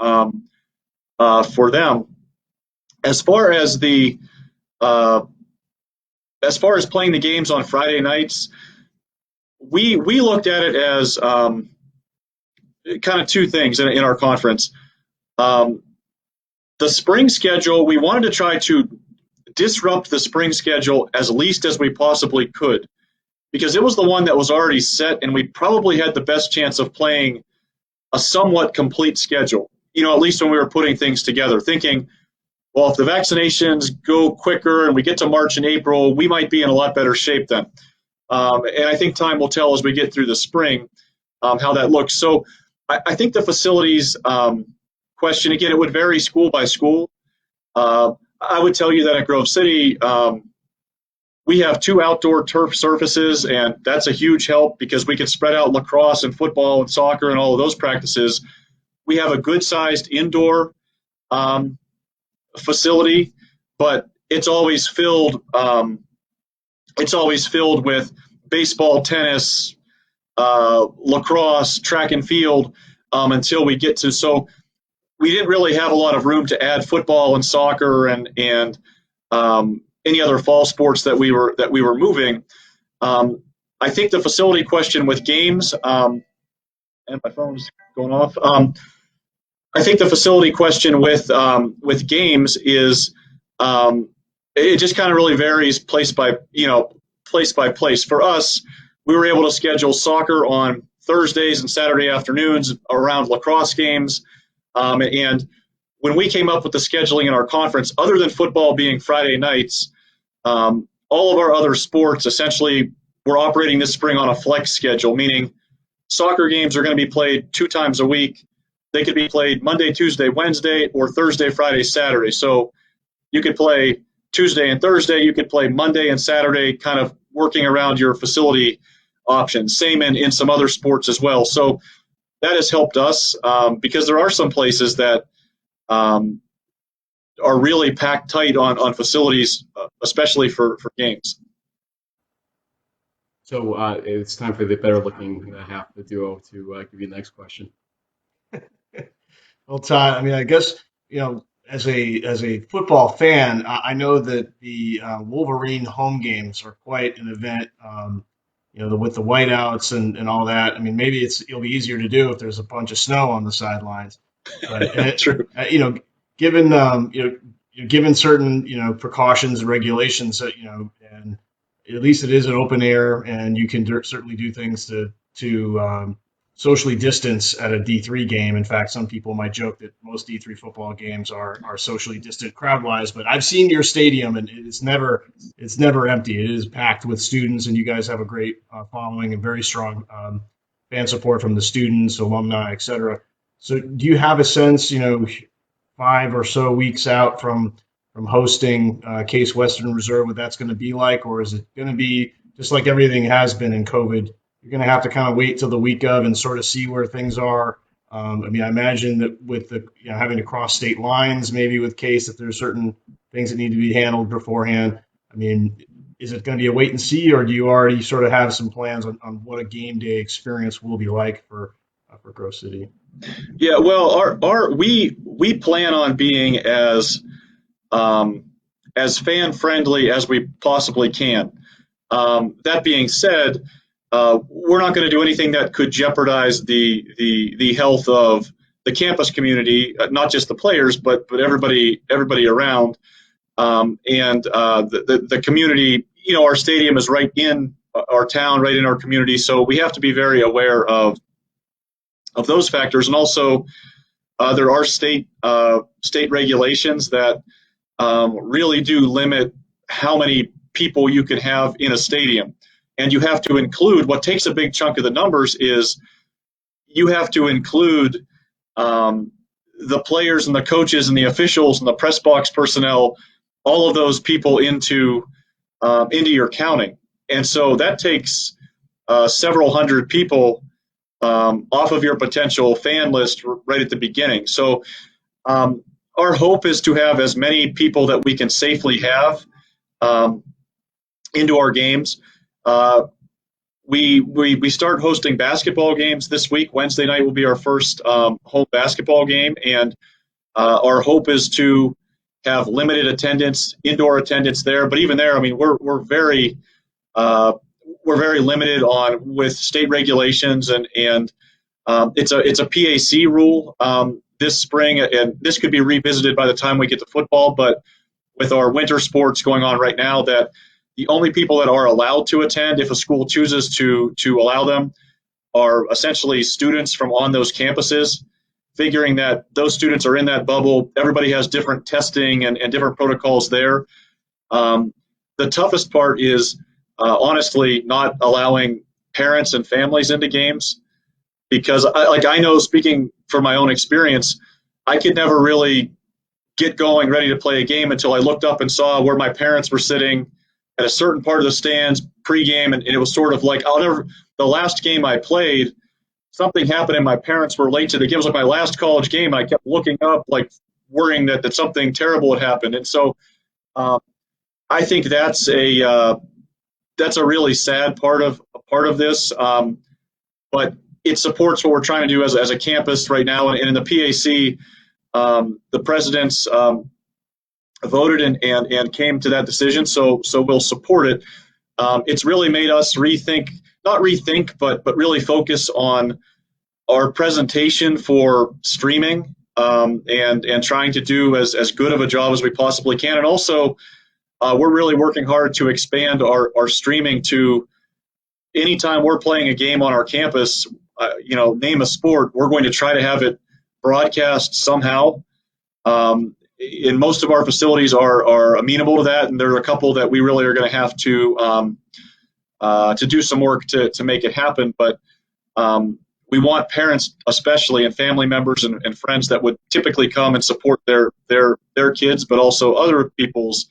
them. As far as playing the games on Friday nights, we looked at it as kind of two things in our conference. The spring schedule, we wanted to try to disrupt the spring schedule as least as we possibly could, because it was the one that was already set, and we probably had the best chance of playing a somewhat complete schedule, at least when we were putting things together, thinking, well, if the vaccinations go quicker and we get to March and April, we might be in a lot better shape then. And I think time will tell as we get through the spring how that looks. So I think the facilities question, again, it would vary school by school. I would tell you that at Grove City, we have 2 outdoor turf surfaces, and that's a huge help because we can spread out lacrosse and football and soccer and all of those practices. We have a good-sized indoor facility, but it's always filled. It's always filled with baseball, tennis, lacrosse, track and field until we get to. So we didn't really have a lot of room to add football and soccer and any other fall sports that we were moving. I think the facility question with games, and my phone's going off. I think the facility question with games is it just kind of really varies place by place. For us, we were able to schedule soccer on Thursdays and Saturday afternoons around lacrosse games. And when we came up with the scheduling in our conference, other than football being Friday nights, all of our other sports essentially were operating this spring on a flex schedule, meaning soccer games are going to be played 2 times a week. They could be played Monday, Tuesday, Wednesday, or Thursday, Friday, Saturday. So you could play Tuesday and Thursday. You could play Monday and Saturday, kind of working around your facility options. Same in some other sports as well. So that has helped us because there are some places that are really packed tight on facilities, especially for games. So it's time for the better-looking half of the duo to give you the next question. Well, Todd, I mean, I guess, as a football fan, I know that the Wolverine home games are quite an event, with the whiteouts and all that. I mean, maybe it'll be easier to do if there's a bunch of snow on the sidelines. But, True. Given certain, precautions and regulations, and at least it is an open air, and you can certainly do things to socially distance at a D3 game. In fact, some people might joke that most D3 football games are socially distant crowd-wise, but I've seen your stadium, and it's never empty. It is packed with students, and you guys have a great following and very strong fan support from the students, alumni, et cetera. So do you have a sense, 5 or so weeks out from hosting Case Western Reserve, what that's going to be like? Or is it going to be just like everything has been in COVID? You're going to have to kind of wait till the week of and sort of see where things are I mean, I imagine that with the having to cross state lines, maybe with Case, if there's certain things that need to be handled beforehand. I mean, is it going to be a wait and see, or do you already sort of have some plans on what a game day experience will be like for Grove City? Yeah, well, we plan on being as fan friendly as we possibly can. That being said, we're not going to do anything that could jeopardize the health of the campus community, not just the players, but everybody around, and the community. You know, our stadium is right in our town, right in our community, so we have to be very aware of those factors, and also there are state regulations that really do limit how many people you can have in a stadium. And you have to include, what takes a big chunk of the numbers is you have to include the players and the coaches and the officials and the press box personnel, all of those people into your counting. And so that takes several hundred people off of your potential fan list right at the beginning. So our hope is to have as many people that we can safely have into our games. We start hosting basketball games this week. Wednesday night will be our first home basketball game, and our hope is to have limited attendance, indoor attendance there. But even there, I mean, we're very limited on with state regulations, and it's a PAC rule this spring, and this could be revisited by the time we get to football. But with our winter sports going on right now, that the only people that are allowed to attend, if a school chooses to allow them, are essentially students from on those campuses, figuring that those students are in that bubble. Everybody has different testing and different protocols there. The toughest part is honestly not allowing parents and families into games, because I know, speaking from my own experience, I could never really get going ready to play a game until I looked up and saw where my parents were sitting at a certain part of the stands pregame, and it was sort of like, the last game I played, something happened and my parents were late to the game. It was like my last college game. I kept looking up, like worrying that something terrible had happened. And so I think that's a really sad part of this. But it supports what we're trying to do as a campus right now. And in the PAC, the presidents voted and came to that decision. So we'll support it. It's really made us not rethink, but really focus on our presentation for streaming, and trying to do as good of a job as we possibly can. And also, we're really working hard to expand our streaming to anytime we're playing a game on our campus, name a sport, we're going to try to have it broadcast somehow. And most of our facilities are amenable to that, and there are a couple that we really are going to have to do some work to make it happen. But we want parents, especially, and family members and friends that would typically come and support their kids, but also other people's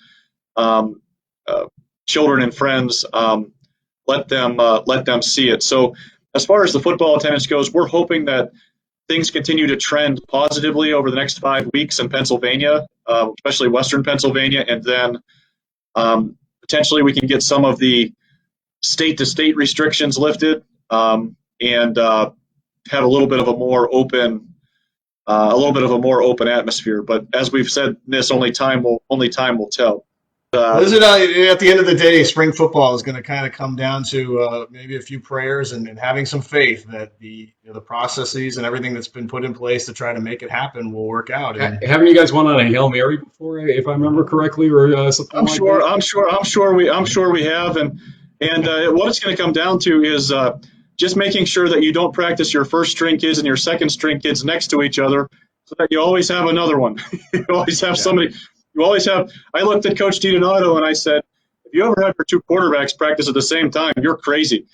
children and friends. Let them see it. So as far as the football attendance goes, we're hoping that things continue to trend positively over the next 5 weeks in Pennsylvania, especially Western Pennsylvania, and then potentially we can get some of the state-to-state restrictions lifted, and have a little bit of a more open atmosphere. But as we've said, only time will tell. Is it at the end of the day, spring football is going to kind of come down to maybe a few prayers and having some faith that the processes and everything that's been put in place to try to make it happen will work out. And haven't you guys won on a Hail Mary before, if I remember correctly, or something I'm like sure. that? I'm sure we have, and what it's going to come down to is just making sure that you don't practice your first string kids and your second string kids next to each other, so that you always have another one. You always have somebody. You always have. I looked at Coach DiDonato and I said, if you ever have your two quarterbacks practice at the same time, you're crazy.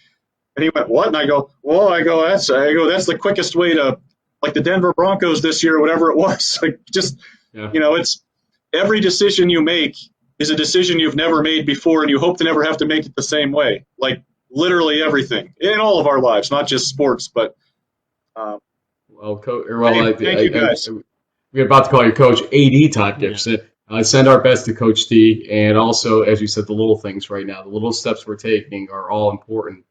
And he went, what? And I go, that's the quickest way to, like the Denver Broncos this year, or whatever it was. Like, just, it's every decision you make is a decision you've never made before, and you hope to never have to make it the same way. Like literally everything in all of our lives, not just sports, but Thank you, guys. we're about to call you Coach AD Todd Gibson. Send our best to Coach D. And also, as you said, the little things right now, the little steps we're taking are all important.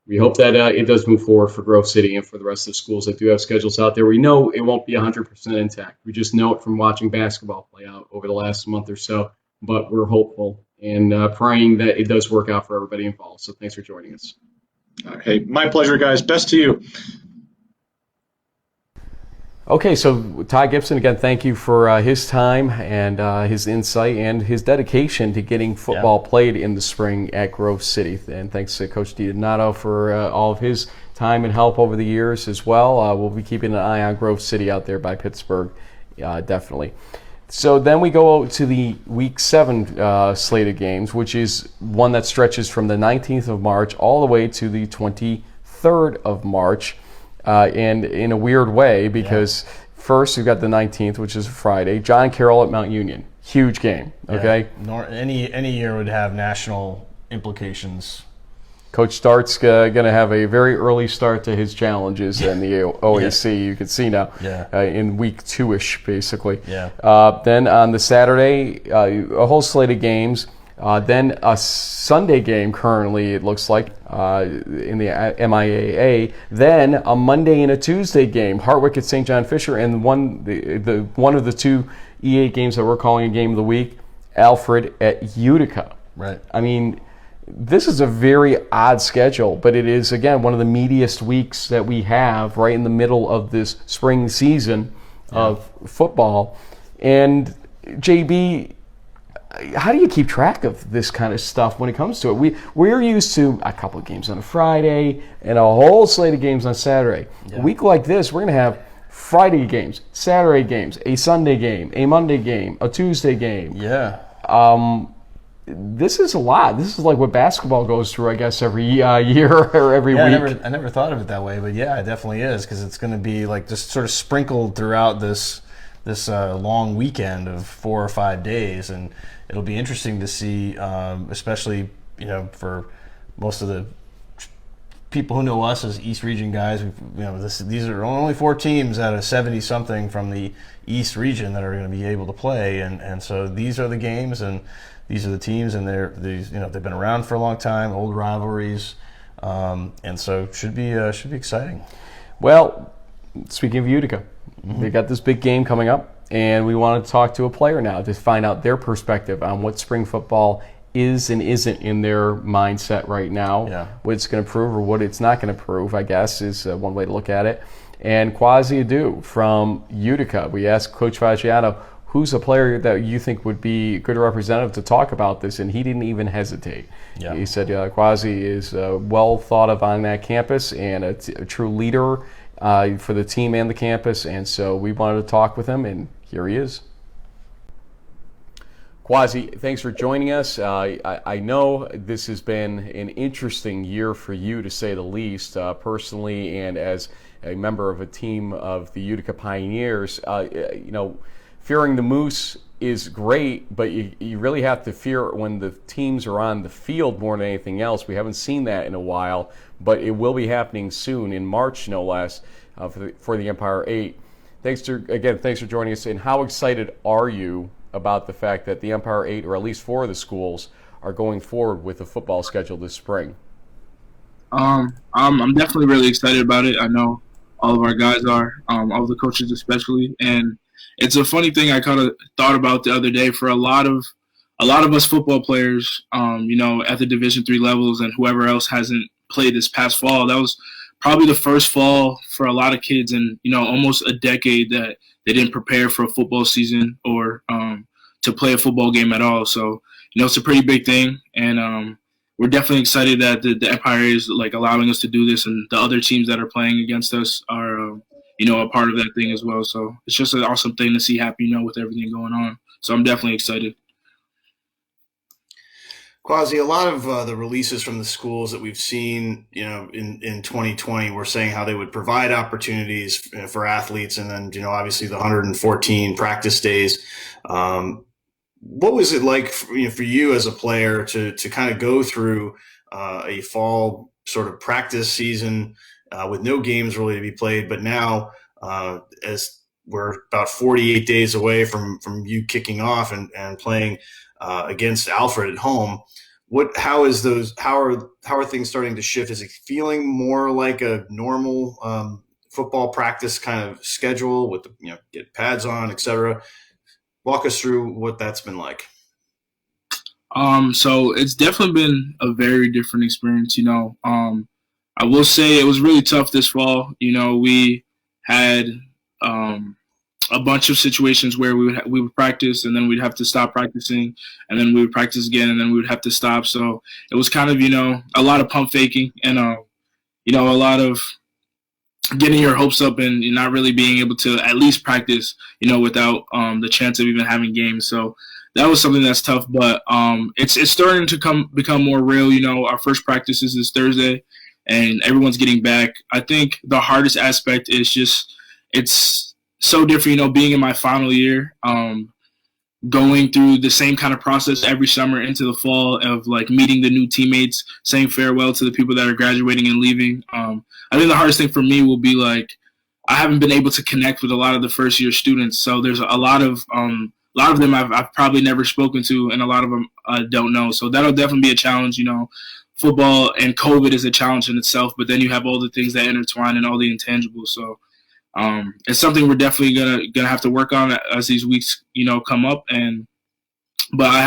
We hope that it does move forward for Grove City and for the rest of the schools that do have schedules out there. We know it won't be 100% intact. We just know it from watching basketball play out over the last month or so. But we're hopeful and praying that it does work out for everybody involved. So thanks for joining us. Okay, my pleasure, guys. Best to you. Okay, so Todd Gibson, again, thank you for his time and his insight and his dedication to getting football played in the spring at Grove City. And thanks to Coach DiDonato for all of his time and help over the years as well. We'll be keeping an eye on Grove City out there by Pittsburgh, definitely. So then we go to the Week 7 slate of games, which is one that stretches from the 19th of March all the way to the 23rd of March. And in a weird way, because first you've got the 19th, which is Friday, John Carroll at Mount Union. Huge game, okay? Any year would have national implications. Coach Start's going to have a very early start to his challenges in the OAC. You can see now in week 2-ish, basically. Then on the Saturday, a whole slate of games. Then a Sunday game currently, it looks like, in the MIAA. Then a Monday and a Tuesday game, Hartwick at St. John Fisher, and one of the two E8 games that we're calling a game of the week, Alfred at Utica. Right. I mean, this is a very odd schedule, but it is, again, one of the meatiest weeks that we have right in the middle of this spring season of football. And JB, how do you keep track of this kind of stuff when it comes to it? We're used to a couple of games on a Friday and a whole slate of games on Saturday. A week like this, we're going to have Friday games, Saturday games, a Sunday game, a Monday game, a Tuesday game. This is a lot. This is like what basketball goes through, I guess, every year or every week. I never thought of it that way, but it definitely is, because it's going to be like just sort of sprinkled throughout this long weekend of 4 or 5 days, and it'll be interesting to see, especially for most of the people who know us as East Region guys. These are only 4 teams out of 70 something from the East Region that are going to be able to play, and so these are the games and these are the teams, and they've been around for a long time, old rivalries, and so should be exciting. Well, speaking of Utica, they got this big game coming up, and we want to talk to a player now to find out their perspective on what spring football is and isn't in their mindset right now, what it's going to prove or what it's not going to prove, I guess, is one way to look at it. And Kwasi Addo from Utica, we asked Coach Fasciano, who's a player that you think would be a good representative to talk about this, and he didn't even hesitate. He said Kwasi is well thought of on that campus and a true leader for the team and the campus, and so we wanted to talk with him, and here he is. Kwasi, thanks for joining us. I know this has been an interesting year for you, to say the least, personally, and as a member of a team of the Utica Pioneers. Fearing the Moose is great, but you really have to fear when the teams are on the field more than anything else. We haven't seen that in a while, but it will be happening soon, in March no less, for the Empire 8. Thanks for joining us. And how excited are you about the fact that the Empire 8, or at least 4 of the schools, are going forward with a football schedule this spring? I'm definitely really excited about it. I know all of our guys are, all of the coaches especially, and it's a funny thing I kind of thought about the other day. For a lot of us football players, at the Division III levels and whoever else hasn't played this past fall, that was probably the first fall for a lot of kids in almost a decade that they didn't prepare for a football season or to play a football game at all. So it's a pretty big thing, and we're definitely excited that the Empire is allowing us to do this, and the other teams that are playing against us are a part of that thing as well. So it's just an awesome thing to see happen, with everything going on. So I'm definitely excited. Kwasi, a lot of the releases from the schools that we've seen, in 2020 were saying how they would provide opportunities for athletes, and then, obviously the 114 practice days. What was it like for you as a player to kind of go through a fall sort of practice season with no games really to be played, but now as we're about 48 days away from you kicking off and playing against Alfred at home. How are things starting to shift? Is it feeling more like a normal football practice kind of schedule with get pads on, etc.? Walk us through what that's been like. So it's definitely been a very different experience. I will say it was really tough this fall. We had a bunch of situations where we would practice and then we'd have to stop practicing, and then we would practice again and then we would have to stop. So it was kind of a lot of pump faking and a lot of getting your hopes up and not really being able to at least practice without the chance of even having games. So that was something that's tough, but it's starting to become more real. Our first practice is this Thursday and everyone's getting back. I think the hardest aspect is just it's so different, being in my final year, going through the same kind of process every summer into the fall of like meeting the new teammates, saying farewell to the people that are graduating and leaving. I think the hardest thing for me will be like I haven't been able to connect with a lot of the first year students. So there's a lot of them I've probably never spoken to, and a lot of them I don't know. So that'll definitely be a challenge. Football and COVID is a challenge in itself, but then you have all the things that intertwine and all the intangibles. So it's something we're definitely gonna have to work on as these weeks come up. But I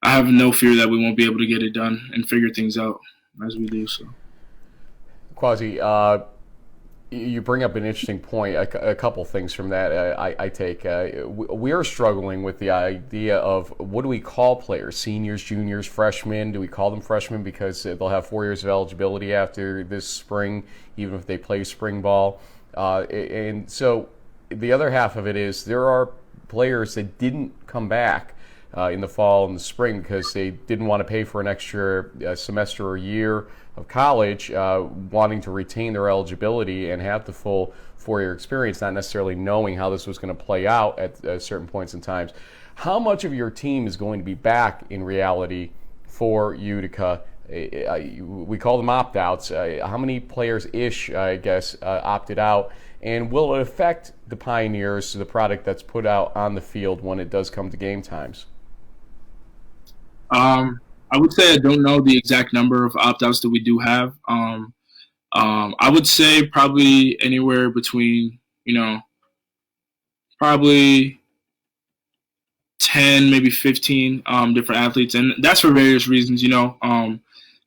have no fear that we won't be able to get it done and figure things out as we do. So, Kwasi, you bring up an interesting point. A couple things from that I take. We are struggling with the idea of what do we call players? Seniors, juniors, freshmen? Do we call them freshmen because they'll have 4 years of eligibility after this spring, even if they play spring ball? And so the other half of it is there are players that didn't come back in the fall and the spring because they didn't want to pay for an extra semester or year of college, wanting to retain their eligibility and have the full 4-year experience, not necessarily knowing how this was going to play out at certain points in times. How much of your team is going to be back in reality for Utica? We call them opt-outs. How many players-ish, I guess, opted out? And will it affect the Pioneers, the product that's put out on the field when it does come to game times? I would say I don't know the exact number of opt-outs that we do have. I would say probably anywhere between, probably 10, maybe 15 different athletes. And that's for various reasons,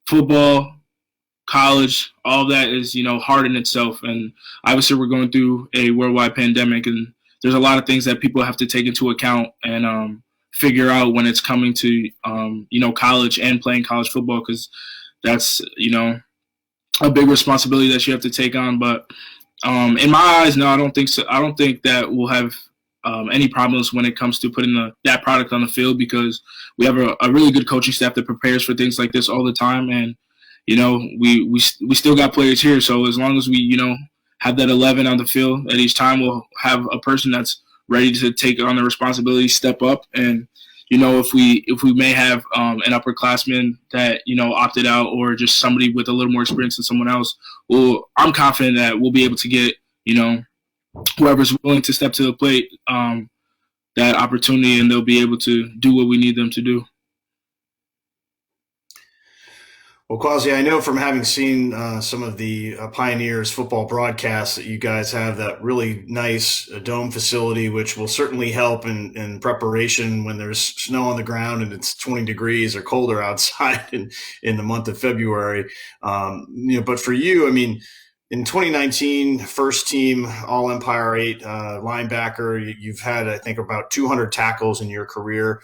football, college, all that is, hard in itself. And obviously we're going through a worldwide pandemic, and there's a lot of things that people have to take into account and figure out when it's coming to, college and playing college football, because that's, a big responsibility that you have to take on. But in my eyes, no, I don't think so. I don't think that we'll have any problems when it comes to putting that product on the field, because we have a really good coaching staff that prepares for things like this all the time. And, we still got players here. So as long as we, have that 11 on the field at each time, we'll have a person that's ready to take on the responsibility, step up. And, if we may have an upperclassman that, opted out, or just somebody with a little more experience than someone else, well, I'm confident that we'll be able to get, whoever's willing to step to the plate, that opportunity, and they'll be able to do what we need them to do. Well, Kwasi, I know from having seen some of the Pioneers football broadcasts that you guys have that really nice dome facility, which will certainly help in preparation when there's snow on the ground and it's 20 degrees or colder outside in the month of February. But for you, I mean, in 2019, first team All-Empire 8 linebacker, you've had, I think, about 200 tackles in your career.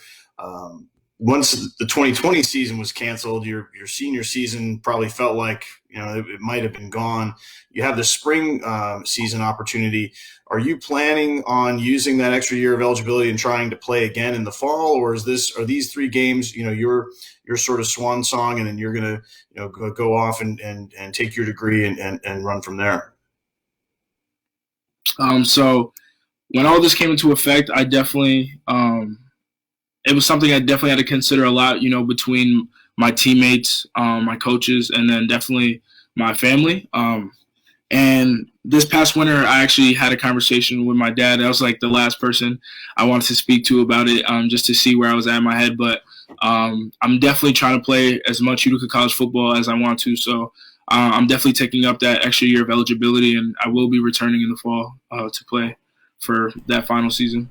Once the 2020 season was canceled, your senior season probably felt like it might have been gone. You have the spring season opportunity. Are you planning on using that extra year of eligibility and trying to play again in the fall, or are these 3 games your sort of swan song, and then you're going to go off and take your degree and run from there? So when all this came into effect, I definitely it was something I definitely had to consider a lot, between my teammates, my coaches, and then definitely my family. And this past winter, I actually had a conversation with my dad. That was like the last person I wanted to speak to about it, just to see where I was at in my head. But I'm definitely trying to play as much Utica College football as I want to. So I'm definitely taking up that extra year of eligibility, and I will be returning in the fall to play for that final season.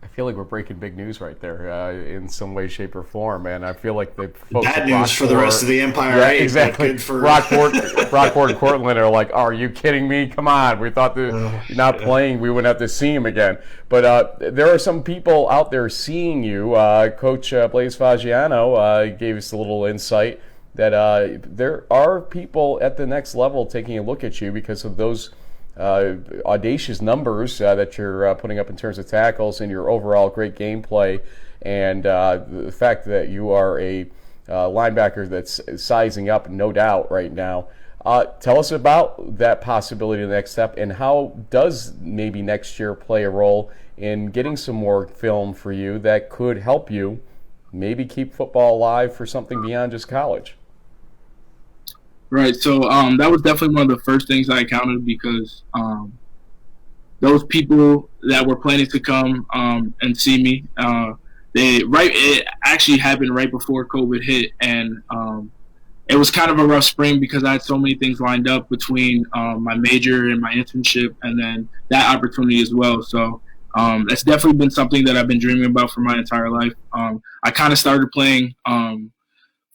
I feel like we're breaking big news right there in some way, shape, or form, man. I feel like the folks Bad at news for the rest of the Empire. Yeah, Eight, exactly. Good for Rockport and Cortland are like, are you kidding me? Come on. We thought that not playing, we wouldn't have to see him again. But there are some people out there seeing you. Coach Blaise Fagiano gave us a little insight that there are people at the next level taking a look at you because of those audacious numbers that you're putting up in terms of tackles and your overall great gameplay, and the fact that you are a linebacker that's sizing up, no doubt, right now. Tell us about that possibility of the next step, and how does maybe next year play a role in getting some more film for you that could help you maybe keep football alive for something beyond just college? Right, so that was definitely one of the first things I encountered, because those people that were planning to come and see me, it actually happened right before COVID hit, and it was kind of a rough spring because I had so many things lined up between my major and my internship, and then that opportunity as well. So that's definitely been something that I've been dreaming about for my entire life. I kind of started playing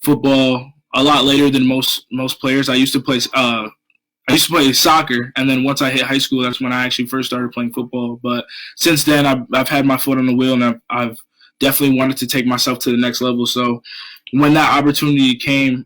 football a lot later than most players. I used to play soccer, and then once I hit high school, that's when I actually first started playing football. But since then, I've had my foot on the wheel, and I've definitely wanted to take myself to the next level. So when that opportunity came,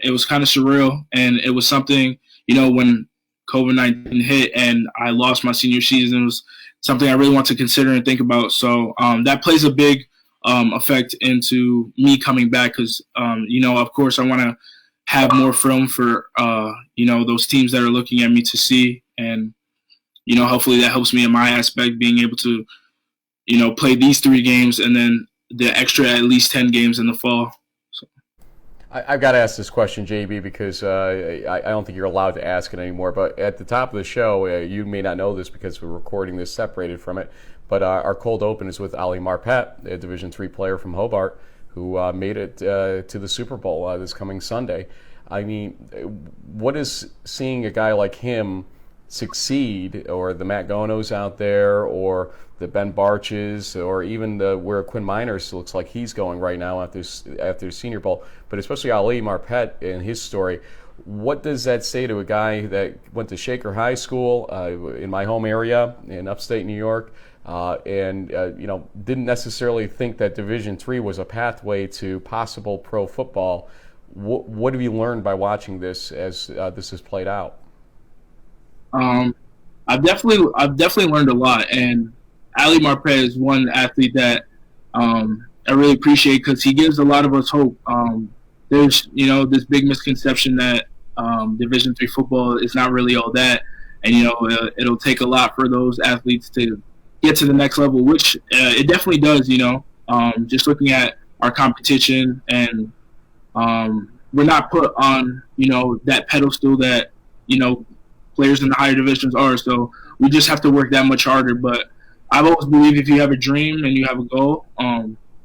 it was kind of surreal, and it was something, when COVID-19 hit and I lost my senior season, it was something I really want to consider and think about. So that plays a big effect into me coming back, because of course I want to have more film for those teams that are looking at me to see, and hopefully that helps me in my aspect, being able to play these 3 games and then the extra at least 10 games in the fall. So. I've got to ask this question, JB, because I don't think you're allowed to ask it anymore, but at the top of the show, you may not know this because we're recording this separated from it, but our cold open is with Ali Marpet, a Division III player from Hobart, who made it to the Super Bowl this coming Sunday. I mean, what is seeing a guy like him succeed, or the Matt Gonos out there, or the Ben Barches, or even where Quinn Miners looks like he's going right now after Senior Bowl, but especially Ali Marpet and his story. What does that say to a guy that went to Shaker High School in my home area in upstate New York, and didn't necessarily think that Division III was a pathway to possible pro football? What have you learned by watching this as this has played out? I've definitely learned a lot, and Ali Marpet is one athlete that I really appreciate, because he gives a lot of us hope. There's this big misconception that Division III football is not really all that, and it'll take a lot for those athletes to get to the next level, which it definitely does. Just looking at our competition, and we're not put on that pedestal that players in the higher divisions are. So we just have to work that much harder. But I've always believed if you have a dream and you have a goal,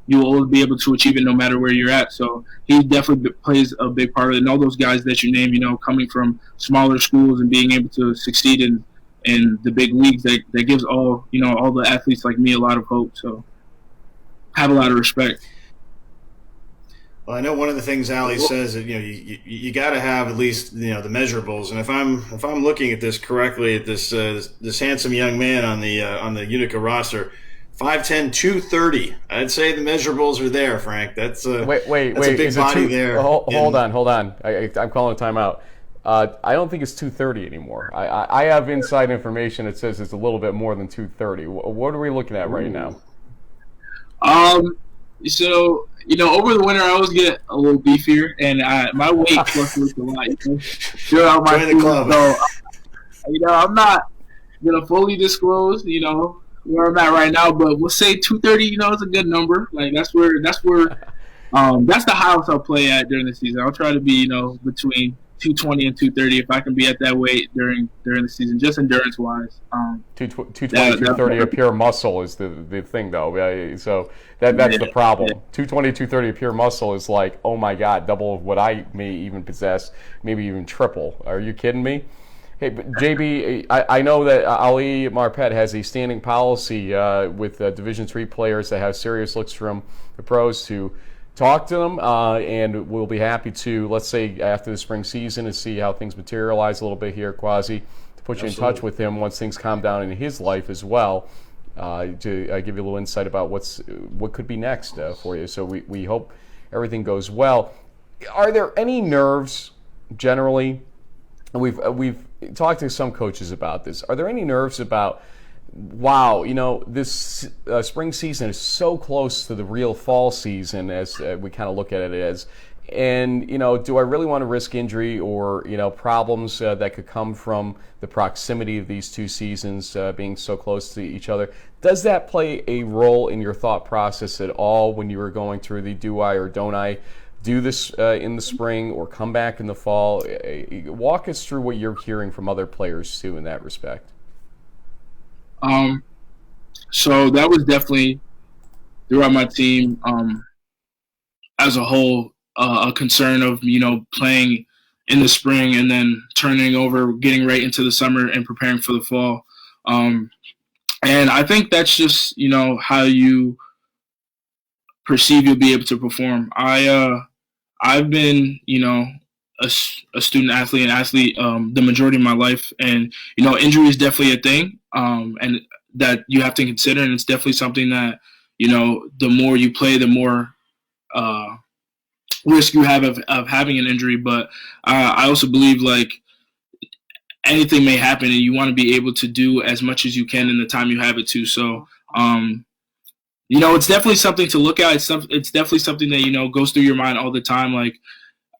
you will always be able to achieve it no matter where you're at. So he definitely plays a big part of it. And all those guys that you name, coming from smaller schools and being able to succeed in the big leagues, that gives all the athletes like me a lot of hope. So have a lot of respect. Well, I know one of the things Ali says that you got to have at least the measurables, and if I'm looking at this correctly, at this handsome young man on the Utica roster, 5'10", 230. I'd say the measurables are there, Frank. That's a big body there. Hold on. I'm calling a timeout. I don't think it's 230 anymore. I have inside information that says it's a little bit more than 230. What are we looking at right now? So, over the winter, I always get a little beefier, and my weight fluctuates a lot. Throughout my Join the club. So, I'm not going to fully disclose, where I'm at right now, but we'll say 230, is a good number. Like, that's the highest I'll play at during the season. I'll try to be, between 220 and 230. If I can be at that weight during the season, just endurance wise. 220, 230 of pure muscle is the thing, though. So that's the problem. 220, 230 of pure muscle is like, oh my God, double of what I may even possess, maybe even triple. Are you kidding me? Hey, but JB, I know that Ali Marpet has a standing policy with Division III players that have serious looks from the pros to talk to them, and we'll be happy to, let's say, after the spring season, and see how things materialize a little bit here, Kwasi, to put you in touch with him once things calm down in his life as well, to give you a little insight about what could be next for you. So we hope everything goes well. Are there any nerves generally? We've talked to some coaches about this. Are there any nerves about, wow, this spring season is so close to the real fall season as we kind of look at it as, and, do I really want to risk injury or, problems that could come from the proximity of these two seasons being so close to each other? Does that play a role in your thought process at all when you were going through the do I or don't I do this in the spring or come back in the fall? Walk us through what you're hearing from other players too in that respect. So that was definitely throughout my team as a whole a concern of playing in the spring and then turning over, getting right into the summer and preparing for the fall. And I think that's just how you perceive you'll be able to perform. I've been, a student athlete the majority of my life, and injury is definitely a thing, and that you have to consider, and it's definitely something that the more you play, the more risk you have of having an injury. But I also believe like anything may happen, and you want to be able to do as much as you can in the time you have it to. So. It's definitely something to look at. It's definitely something that, goes through your mind all the time. Like,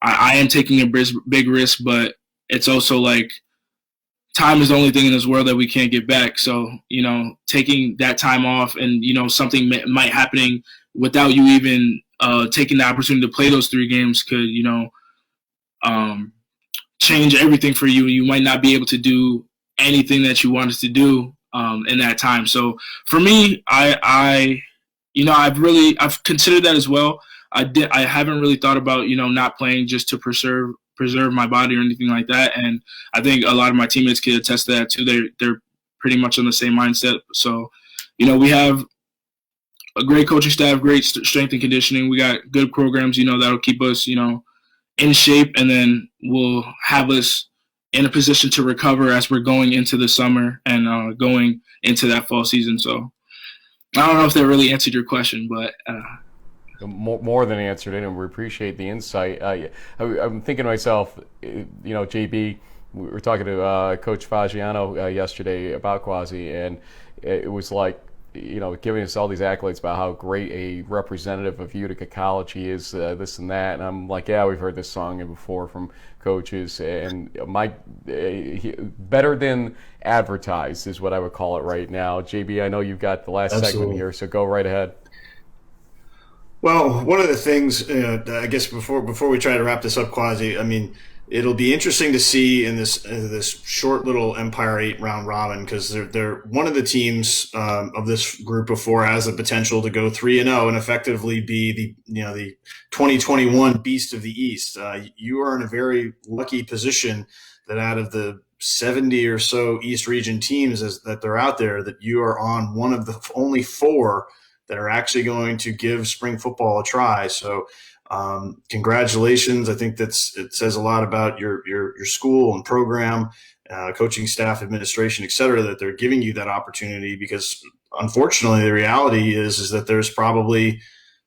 I am taking a big risk, but it's also like time is the only thing in this world that we can't get back. So, taking that time off and, something might happening without you even taking the opportunity to play those 3 games could, change everything for you. You might not be able to do anything that you wanted to do in that time. So for me, I've considered that as well. I haven't really thought about, not playing just to preserve my body or anything like that. And I think a lot of my teammates can attest to that too. They're pretty much on the same mindset. So, we have a great coaching staff, great strength and conditioning. We got good programs, that'll keep us, in shape, and then will have us in a position to recover as we're going into the summer and going into that fall season. So I don't know if that really answered your question, but more than answered it, and we appreciate the insight. I'm thinking to myself, JB, we were talking to Coach Fagiano yesterday about Kwasi, and it was like, giving us all these accolades about how great a representative of Utica College he is, this and that. And I'm like, yeah, we've heard this song before from coaches, and better than advertised is what I would call it right now. JB, I know you've got the last segment here, so go right ahead. Well, one of the things, I guess before we try to wrap this up, Kwasi, I mean, it'll be interesting to see in this short little Empire 8 round robin, because they're one of the teams of this group of 4 has the potential to go 3-0 and effectively be the 2021 Beast of the East. You are in a very lucky position that out of the 70 or so East Region teams that they're out there, that you are on one of the only 4 that are actually going to give spring football a try. So congratulations. I think it says a lot about your school and program, coaching staff, administration, et cetera, that they're giving you that opportunity, because unfortunately the reality is that there's probably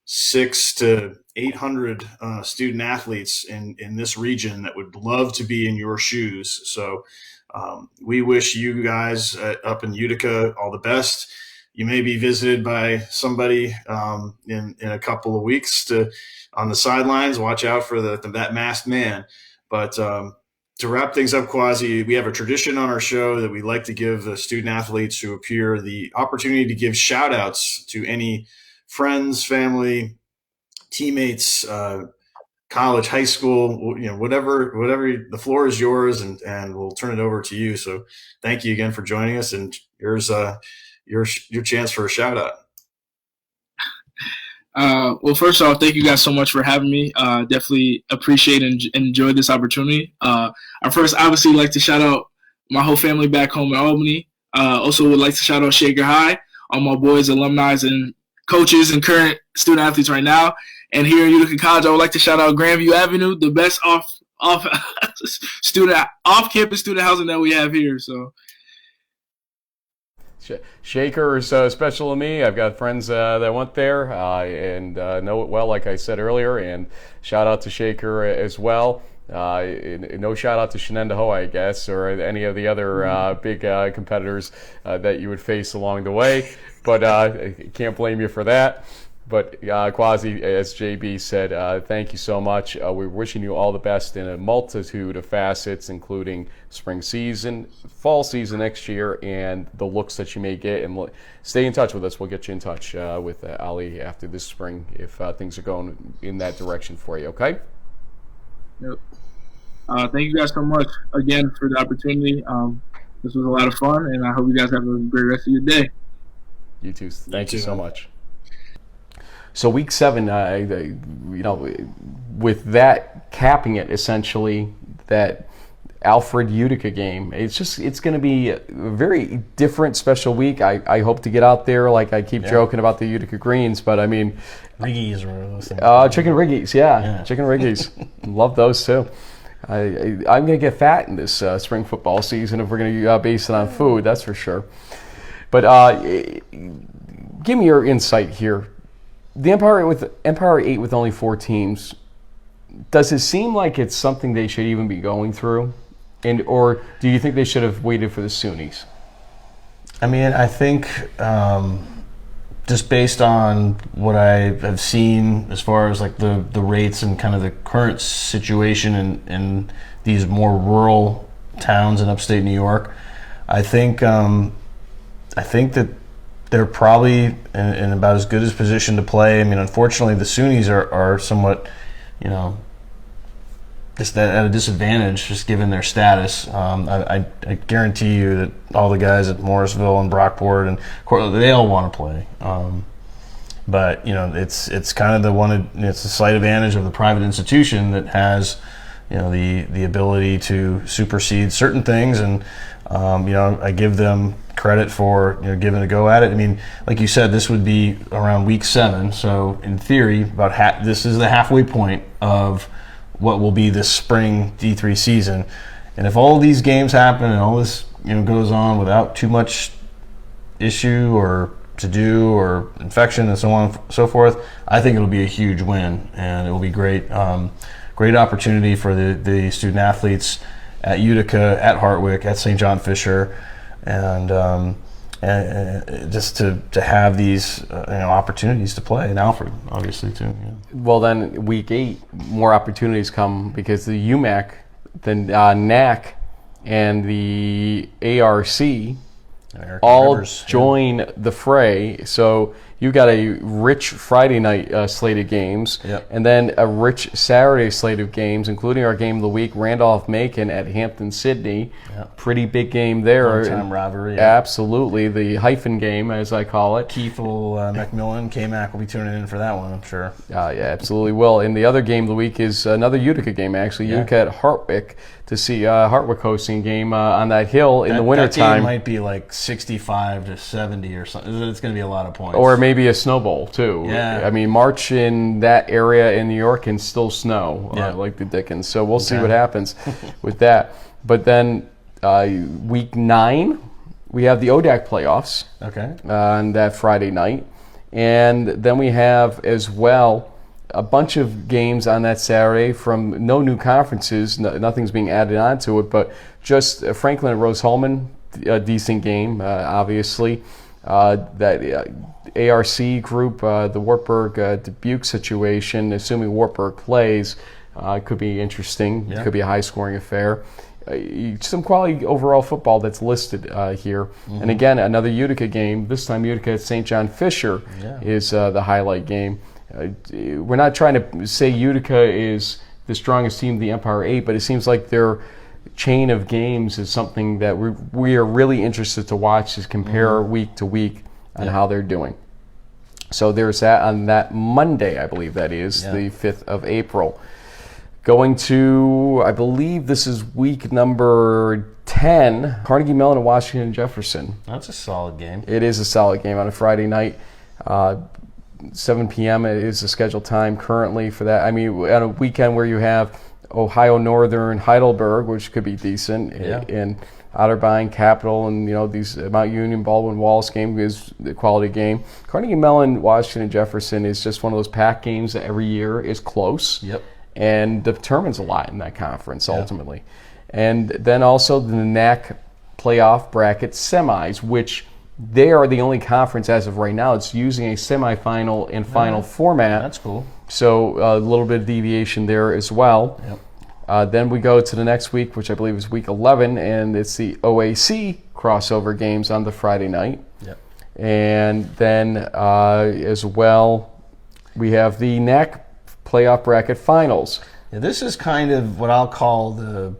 600 to 800 student athletes in this region that would love to be in your shoes. So we wish you guys up in Utica all the best. You may be visited by somebody in a couple of weeks on the sidelines. Watch out for that masked man. But to wrap things up, Kwasi, we have a tradition on our show that we like to give the student athletes who appear the opportunity to give shout outs to any friends, family, teammates, college, high school, whatever, the floor is yours, and we'll turn it over to you. So thank you again for joining us, and here's your chance for a shout out. Well, first off, thank you guys so much for having me. Definitely appreciate and enjoy this opportunity. I first obviously like to shout out my whole family back home in Albany. Also would like to shout out Shaker High, all my boys, alumni, and coaches and current student athletes right now. And here at Utica College, I would like to shout out Grandview Avenue, the best off-campus student housing that we have here. So. Shaker is special to me. I've got friends that went there and know it well, like I said earlier. And shout out to Shaker as well. No shout out to Shenendahoe, I guess, or any of the other big competitors that you would face along the way. But I can't blame you for that. But Kwasi, as JB said, thank you so much. We're wishing you all the best in a multitude of facets, including spring season, fall season next year, and the looks that you may get. And stay in touch with us. We'll get you in touch with Ali after this spring if things are going in that direction for you, okay? Yep. Thank you guys so much again for the opportunity. This was a lot of fun, and I hope you guys have a great rest of your day. You too. Thank you so much. So week 7, with that capping it essentially, that Alfred Utica game, it's going to be a very different special week. I hope to get out there. Like I keep joking about the Utica Greens, but I mean, Riggies or those things. Chicken Riggies, yeah. Chicken Riggies, love those too. I'm going to get fat in this spring football season if we're going to base it on food. That's for sure. But give me your insight here. The Empire 8 with only 4 teams, does it seem like it's something they should even be going through? Or do you think they should have waited for the Sunnis? I mean, I think just based on what I have seen as far as like the rates and kind of the current situation in these more rural towns in upstate New York, I think that they're probably in about as good as position to play. I mean, unfortunately, the Sunnis are somewhat, just at a disadvantage, just given their status. I guarantee you that all the guys at Morrisville and Brockport and Cortland, they all want to play. But it's kind of it's the slight advantage of the private institution that has, the ability to supersede certain things, and I give them credit for giving a go at it. I mean, like you said, this would be around week 7, so in theory, this is the halfway point of what will be this spring D3 season. And if all these games happen and all this goes on without too much issue or to do or infection and so on and so forth, I think it'll be a huge win, and it will be great. Great opportunity for the student athletes at Utica, at Hartwick, at St. John Fisher, and just to have these opportunities to play in Alfred, obviously too. Yeah. Well, then week 8, more opportunities come because the UMAC, the NAC, and the ARC all join the fray. So you got a rich Friday night slate of games, and then a rich Saturday slate of games, including our game of the week, Randolph-Macon at Hampton-Sydney. Pretty big game there. Long-time rivalry. Absolutely. The hyphen game, as I call it. Keith McMillan, K-Mac will be tuning in for that one, I'm sure. Yeah, absolutely will. And the other game of the week is another Utica game, actually. Utica at Hartwick, to see Hartwick hosting game on that hill in the wintertime. That game might be like 65-70 or something. It's going to be a lot of points. Or maybe a snow bowl, too. Yeah. I mean, March in that area in New York can still snow, like the Dickens. So we'll see what happens with that. But then week 9, we have the ODAC playoffs on that Friday night. And then we have as well a bunch of games on that Saturday from no new conferences. Nothing's being added on to it, but just Franklin and Rose-Hulman, a decent game, obviously. That ARC group, the Wartburg-Dubuque situation, assuming Wartburg plays, could be interesting. It could be a high-scoring affair. Some quality overall football that's listed here. And again, another Utica game. This time Utica at St. John Fisher is the highlight game. we're not trying to say Utica is the strongest team in the Empire 8, but it seems like their chain of games is something that we are really interested to watch, to compare week to week on how they're doing. So there's that on that Monday, I believe that is, the 5th of April. Going to, I believe this is week number 10, Carnegie Mellon and Washington Jefferson. That's a solid game. It is a solid game on a Friday night. 7 p.m. is the scheduled time currently for that. I mean, on a weekend where you have Ohio Northern, Heidelberg, which could be decent, and Otterbein, Capital, and these Mount Union, Baldwin, Wallace game is the quality game. Carnegie Mellon, Washington Jefferson is just one of those packed games that every year is close. Yep. And determines a lot in that conference ultimately. And then also the NAC playoff bracket semis, which they are the only conference as of right now it's using a semifinal and final format. That's cool. So a little bit of deviation there as well. Yep. Then we go to the next week, which I believe is week 11, and it's the OAC crossover games on the Friday night. Yep. And then as well, we have the NAC playoff bracket finals. Yeah, this is kind of what I'll call the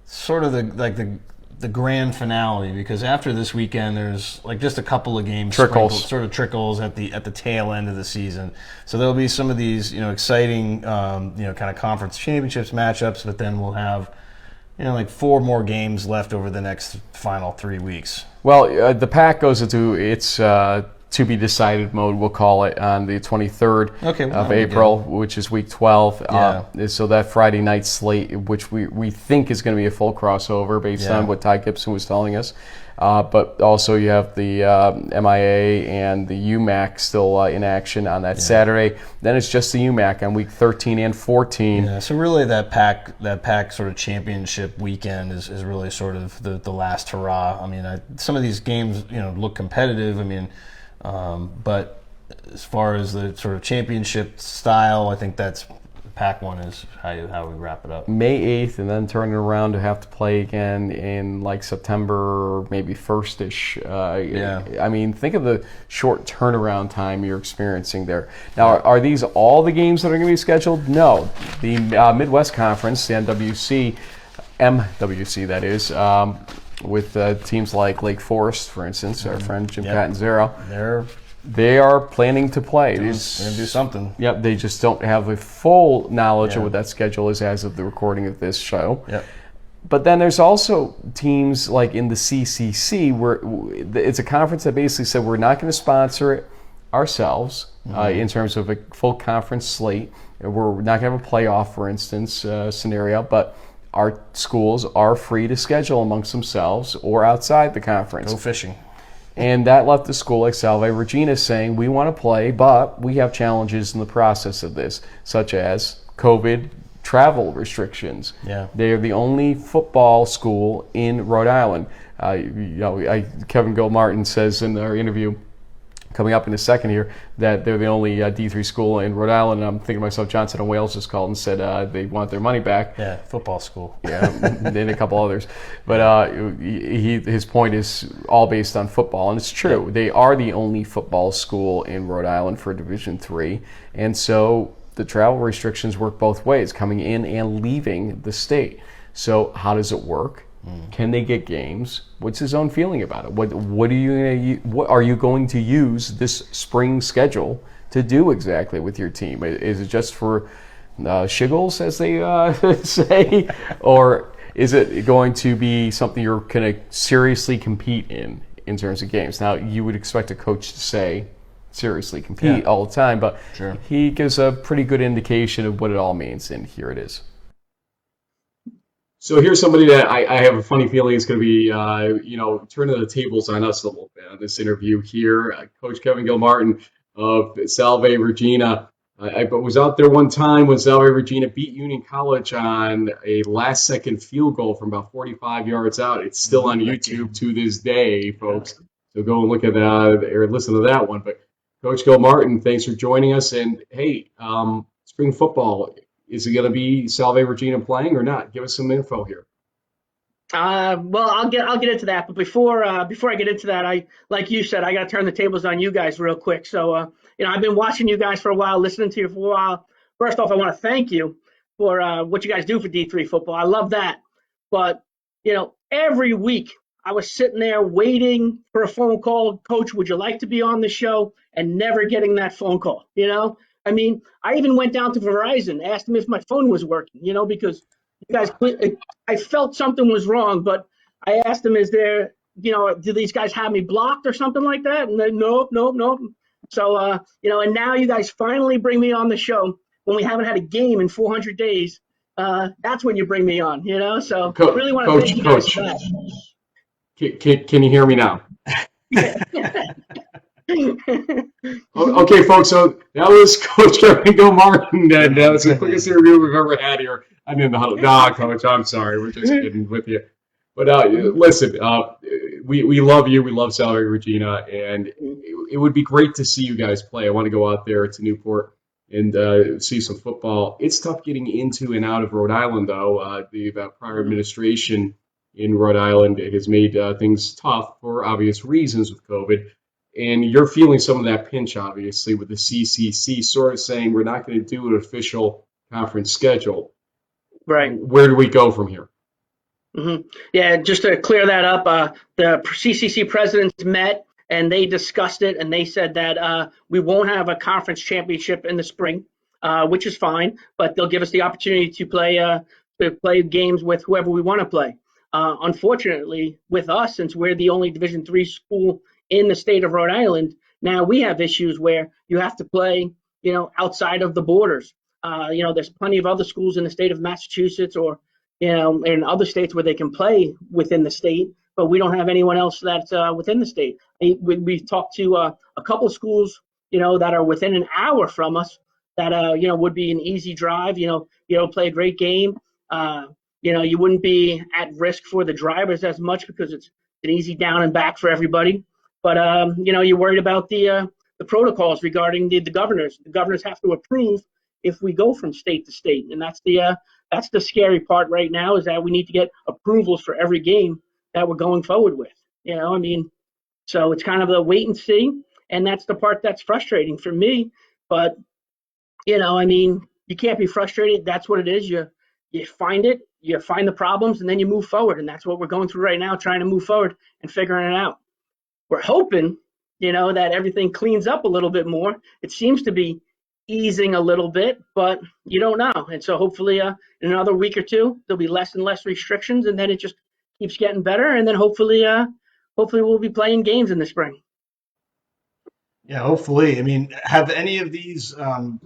sort of the grand finale, because after this weekend there's like just a couple of games sort of trickles at the tail end of the season. So there'll be some of these exciting kind of conference championships matchups, but then we'll have like 4 more games left over the next final 3 weeks. Well, the pack goes into its to be decided mode, we'll call it, on the 23rd of April, which is week 12. So that Friday night slate, which we think is going to be a full crossover based on what Todd Gibson was telling us. But also you have the MIA and the UMAC still in action on that Saturday. Then it's just the UMAC on week 13 and 14. Yeah, so really that pack sort of championship weekend is really sort of the last hurrah. I mean, some of these games look competitive. I mean, but as far as the sort of championship style, I think that's pack one is how we wrap it up. May 8th, and then turning around to have to play again in like September, maybe 1st-ish. I mean, think of the short turnaround time you're experiencing there. Now, are these all the games that are going to be scheduled? No. The Midwest Conference, the MWC that is, with teams like Lake Forest, for instance, our friend Jim Catanzaro. They are planning to play. They're going to do something. Yep, they just don't have a full knowledge of what that schedule is as of the recording of this show. Yep. But then there's also teams like in the CCC where it's a conference that basically said we're not going to sponsor it ourselves in terms of a full conference slate. We're not going to have a playoff, for instance, scenario, but our schools are free to schedule amongst themselves or outside the conference. Go fishing. And that left the school like Salve, Regina saying, we want to play, but we have challenges in the process of this, such as COVID travel restrictions. Yeah. They are the only football school in Rhode Island. Kevin Gilmartin says in our interview coming up in a second here that they're the only D3 school in Rhode Island. And I'm thinking to myself, Johnson and Wales just called and said they want their money back. Yeah, football school. Yeah, and a couple others. But his point is all based on football, and it's true. Yeah. They are the only football school in Rhode Island for Division III, and so the travel restrictions work both ways, coming in and leaving the state. So how does it work? Can they get games? What's his own feeling about it? What are you going to use this spring schedule to do exactly with your team? Is it just for shiggles, as they say, or is it going to be something you're going to seriously compete in terms of games? Now, you would expect a coach to say seriously compete all the time, but he gives a pretty good indication of what it all means, and here it is. So here's somebody that I have a funny feeling is going to be, turning the tables on us a little bit on this interview here. Coach Kevin Gilmartin of Salve, Regina. I was out there one time when Salve, Regina beat Union College on a last-second field goal from about 45 yards out. It's still on YouTube to this day, folks. So go and look at that or listen to that one. But Coach Gilmartin, thanks for joining us. And, hey, spring football, is it going to be Salve Regina playing or not? Give us some info here. Well, I'll get into that. But before I get into that, like you said, I got to turn the tables on you guys real quick. So I've been watching you guys for a while, listening to you for a while. First off, I want to thank you for what you guys do for D3 football. I love that. But, every week I was sitting there waiting for a phone call. Coach, would you like to be on the show? And never getting that phone call, I mean, I even went down to Verizon, asked them if my phone was working, because you guys, I felt something was wrong, but I asked them, is there, do these guys have me blocked or something like that? And they, nope, nope, nope. So, and now you guys finally bring me on the show when we haven't had a game in 400 days. That's when you bring me on, so really want to thank you guys for that. Can you hear me now? Okay, folks. So that was Coach Kevin Gilmartin, and that was the quickest interview we've ever had here. I'm in the huddle. Nah, Coach, I'm sorry. We're just kidding with you. But listen, we love you. We love Salve, Regina, and it would be great to see you guys play. I want to go out there to Newport and see some football. It's tough getting into and out of Rhode Island, though. The prior administration in Rhode Island has made things tough for obvious reasons with COVID. And you're feeling some of that pinch, obviously, with the CCC sort of saying we're not going to do an official conference schedule. Right. Where do we go from here? Mm-hmm. Yeah, just to clear that up, the CCC presidents met and they discussed it, and they said that we won't have a conference championship in the spring, which is fine, but they'll give us the opportunity to play games with whoever we want to play. Unfortunately, with us, since we're the only Division III school in the state of Rhode Island, now we have issues where you have to play, outside of the borders. There's plenty of other schools in the state of Massachusetts or, in other states where they can play within the state, but we don't have anyone else that's within the state. We've talked to a couple of schools, that are within an hour from us that, would be an easy drive, play a great game. You wouldn't be at risk for the drivers as much because it's an easy down and back for everybody. But, you're worried about the protocols regarding the governors. The governors have to approve if we go from state to state. And that's the scary part right now, is that we need to get approvals for every game that we're going forward with. So it's kind of a wait and see. And that's the part that's frustrating for me. But, you can't be frustrated. That's what it is. You find it, you find the problems, and then you move forward. And that's what we're going through right now, trying to move forward and figuring it out. We're hoping, that everything cleans up a little bit more. It seems to be easing a little bit, but you don't know. And so hopefully in another week or two, there'll be less and less restrictions, and then it just keeps getting better. And then hopefully we'll be playing games in the spring. Yeah, hopefully. I mean, have any of these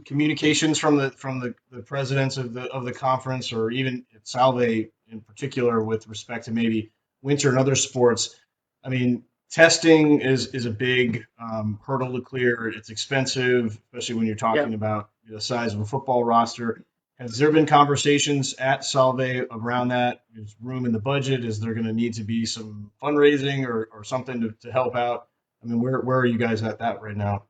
communications from the presidents of the conference, or even at Salve in particular, with respect to maybe winter and other sports? I mean, testing is a big hurdle to clear. It's expensive, especially when you're talking about the size of a football roster. Has there been conversations at Salve around that? Is room in the budget? Is there going to need to be some fundraising or something to help out? I mean, where are you guys at that right now?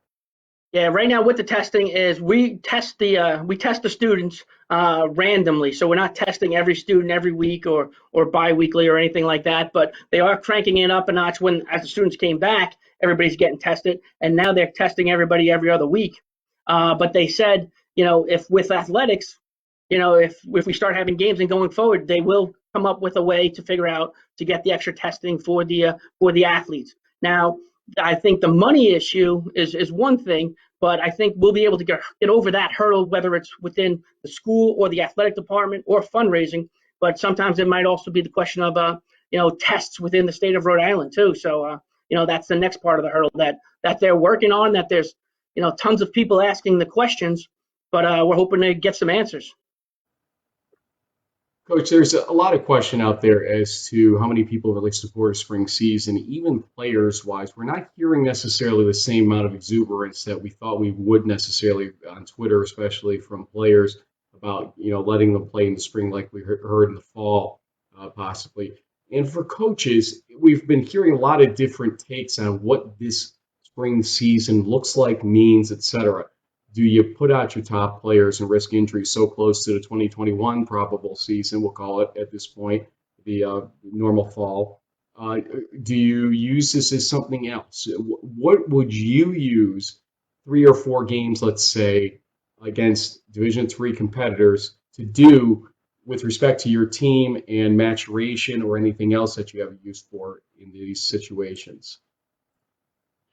Yeah, right now with the testing is we test the students randomly. So we're not testing every student every week or bi-weekly or anything like that, but they are cranking it up a notch as the students came back, everybody's getting tested, and now they're testing everybody every other week. But they said, if with athletics, if we start having games and going forward, they will come up with a way to figure out to get the extra testing for the athletes. Now, I think the money issue is one thing, but I think we'll be able to get over that hurdle, whether it's within the school or the athletic department or fundraising. But sometimes it might also be the question of, tests within the state of Rhode Island too. So, that's the next part of the hurdle that they're working on, that there's, tons of people asking the questions, but we're hoping to get some answers. Coach, there's a lot of question out there as to how many people really support a spring season, even players-wise. We're not hearing necessarily the same amount of exuberance that we thought we would necessarily on Twitter, especially from players, about letting them play in the spring like we heard in the fall, possibly. And for coaches, we've been hearing a lot of different takes on what this spring season looks like, means, etc. Do you put out your top players and risk injury so close to the 2021 probable season, we'll call it at this point, the normal fall? Do you use this as something else? What would you use 3 or 4 games, let's say, against Division III competitors to do with respect to your team and maturation or anything else that you have use for in these situations?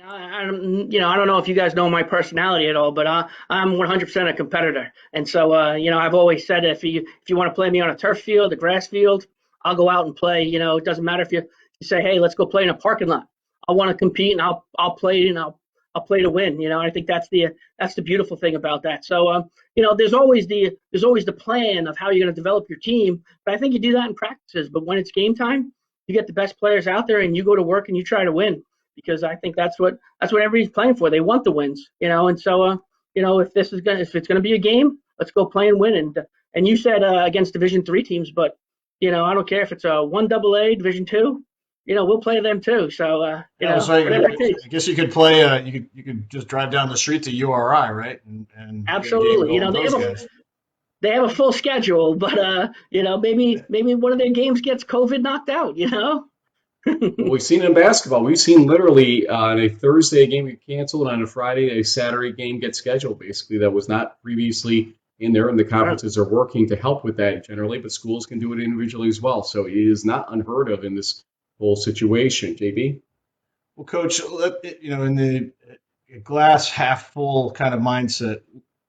I don't know if you guys know my personality at all, but I'm 100% a competitor. And so, I've always said if you want to play me on a turf field, a grass field, I'll go out and play. It doesn't matter if you say, hey, let's go play in a parking lot. I want to compete, and I'll play, and I'll play to win. I think that's the beautiful thing about that. So, there's always the plan of how you're going to develop your team, but I think you do that in practices. But when it's game time, you get the best players out there, and you go to work and you try to win. Because I think that's what everybody's playing for. They want the wins, and so if it's gonna be a game, let's go play and win. And you said against Division III teams, but I don't care if it's a 1AA Division II, we'll play them too. So whatever it takes. I guess you could play. You could just drive down the street to URI, right? And Absolutely. They have a full schedule, but maybe one of their games gets COVID knocked out. Well, we've seen in basketball. We've seen literally on a Thursday game get canceled, and on a Friday, a Saturday game get scheduled, basically, that was not previously in there, and the conferences are working to help with that generally, but schools can do it individually as well. So it is not unheard of in this whole situation. JB? Well, Coach, in the glass half full kind of mindset,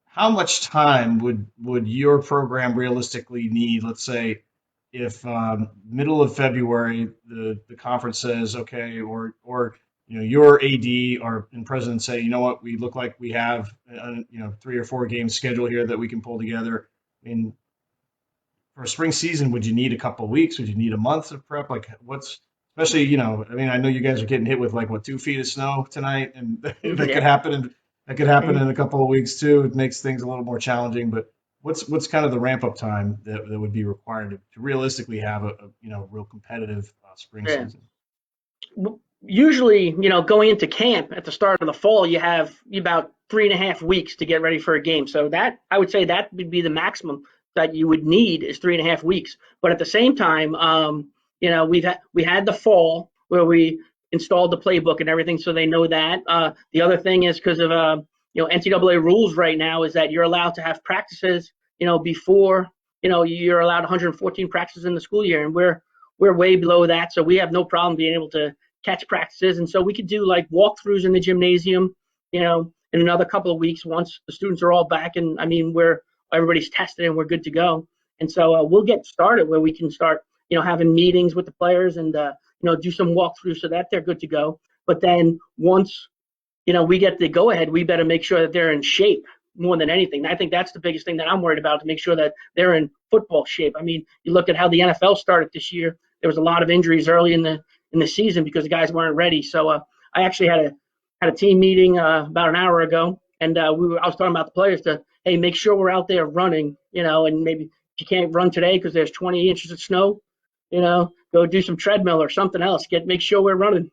how much time would your program realistically need, let's say, if middle of February the conference says okay, or your AD or president say, what, we look like we have 3 or 4 games scheduled here that we can pull together. I mean, for a spring season, would you need a couple of weeks? Would you need a month of prep? Like especially I know you guys are getting hit with 2 feet of snow tonight, and that could happen. That could happen in a couple of weeks too. It makes things a little more challenging, but what's kind of the ramp up time that would be required to realistically have a real competitive spring season? Usually, going into camp at the start of the fall, you have about 3.5 weeks to get ready for a game. So that, I would say, that would be the maximum that you would need is 3.5 weeks. But at the same time, we had the fall where we installed the playbook and everything, so they know that. The other thing is because of NCAA rules right now is that you're allowed to have practices, before you're allowed 114 practices in the school year, and we're way below that, so we have no problem being able to catch practices, and so we could do walkthroughs in the gymnasium, in another couple of weeks once the students are all back, and everybody's tested and we're good to go, and so we'll get started where we can start, having meetings with the players and do some walkthroughs so that they're good to go. But then once we get the go ahead, we better make sure that they're in shape more than anything. I think that's the biggest thing that I'm worried about, to make sure that they're in football shape. I mean, you look at how the NFL started this year. There was a lot of injuries early in the season because the guys weren't ready. So I actually had a team meeting about an hour ago, and I was talking about the players to, hey, make sure we're out there running, and maybe if you can't run today because there's 20 inches of snow, go do some treadmill or something else. Make sure we're running.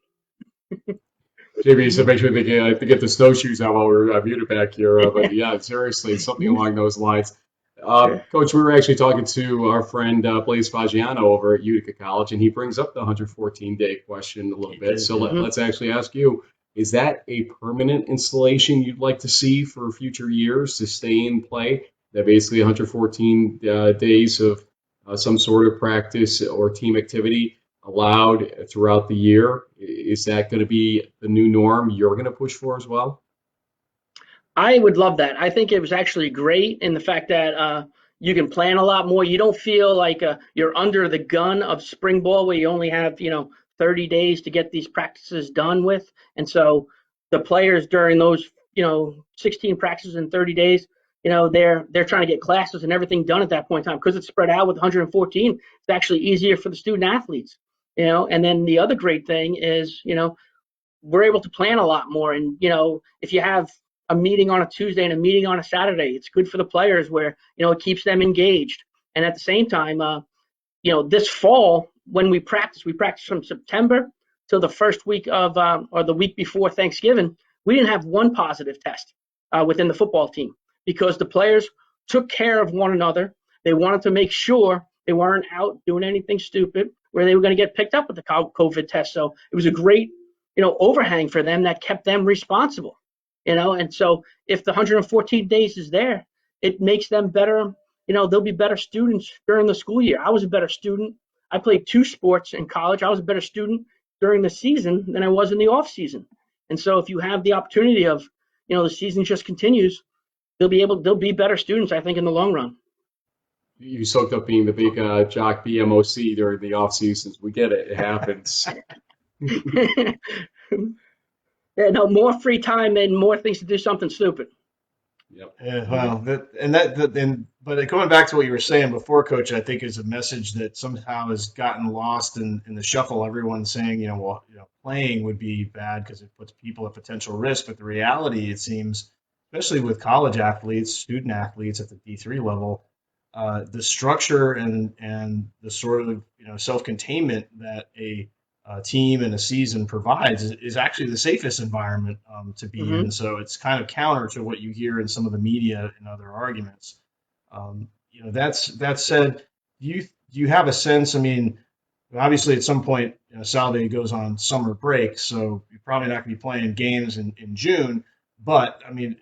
JB said make sure they get the snowshoes out while we're muted back here. But yeah, seriously, something along those lines. Coach, we were actually talking to our friend Blaise Fagiano over at Utica College, and he brings up the 114-day question a little bit. So let's actually ask you, is that a permanent installation you'd like to see for future years to stay in play? That basically 114 days of some sort of practice or team activity allowed throughout the year. Is that going to be the new norm you're going to push for as well? I would love that. I think it was actually great in the fact that you can plan a lot more. You don't feel like you're under the gun of spring ball where you only have 30 days to get these practices done with. And so the players during those 16 practices in 30 days, they're trying to get classes and everything done at that point in time, because it's spread out with 114. It's actually easier for the student athletes. And then the other great thing is, we're able to plan a lot more. And, if you have a meeting on a Tuesday and a meeting on a Saturday, it's good for the players where, it keeps them engaged. And at the same time, this fall, when we practice from September till the first week of, or the week before Thanksgiving, we didn't have one positive test within the football team, because the players took care of one another. They wanted to make sure they weren't out doing anything stupid where they were going to get picked up with the COVID test. So it was a great, overhang for them that kept them responsible. And so if the 114 days is there, it makes them better. They'll be better students during the school year. I was a better student. I played 2 sports in college. I was a better student during the season than I was in the off season. And so if you have the opportunity of, the season just continues, they'll be better students, I think, in the long run. You soaked up being the big jock BMOC during the off seasons. We get it. It happens. Yeah, no, more free time and more things to do something stupid. Yep. Yeah, well, but going back to what you were saying before, Coach, I think is a message that somehow has gotten lost in the shuffle. Everyone's saying, playing would be bad because it puts people at potential risk. But the reality, it seems, especially with college athletes, student athletes at the D3 level, the structure and the sort of self-containment that a team and a season provides is actually the safest environment to be in. So it's kind of counter to what you hear in some of the media and other arguments. That said, do you have a sense? I mean, obviously at some point, Salve goes on summer break, so you're probably not going to be playing games in June. But I mean,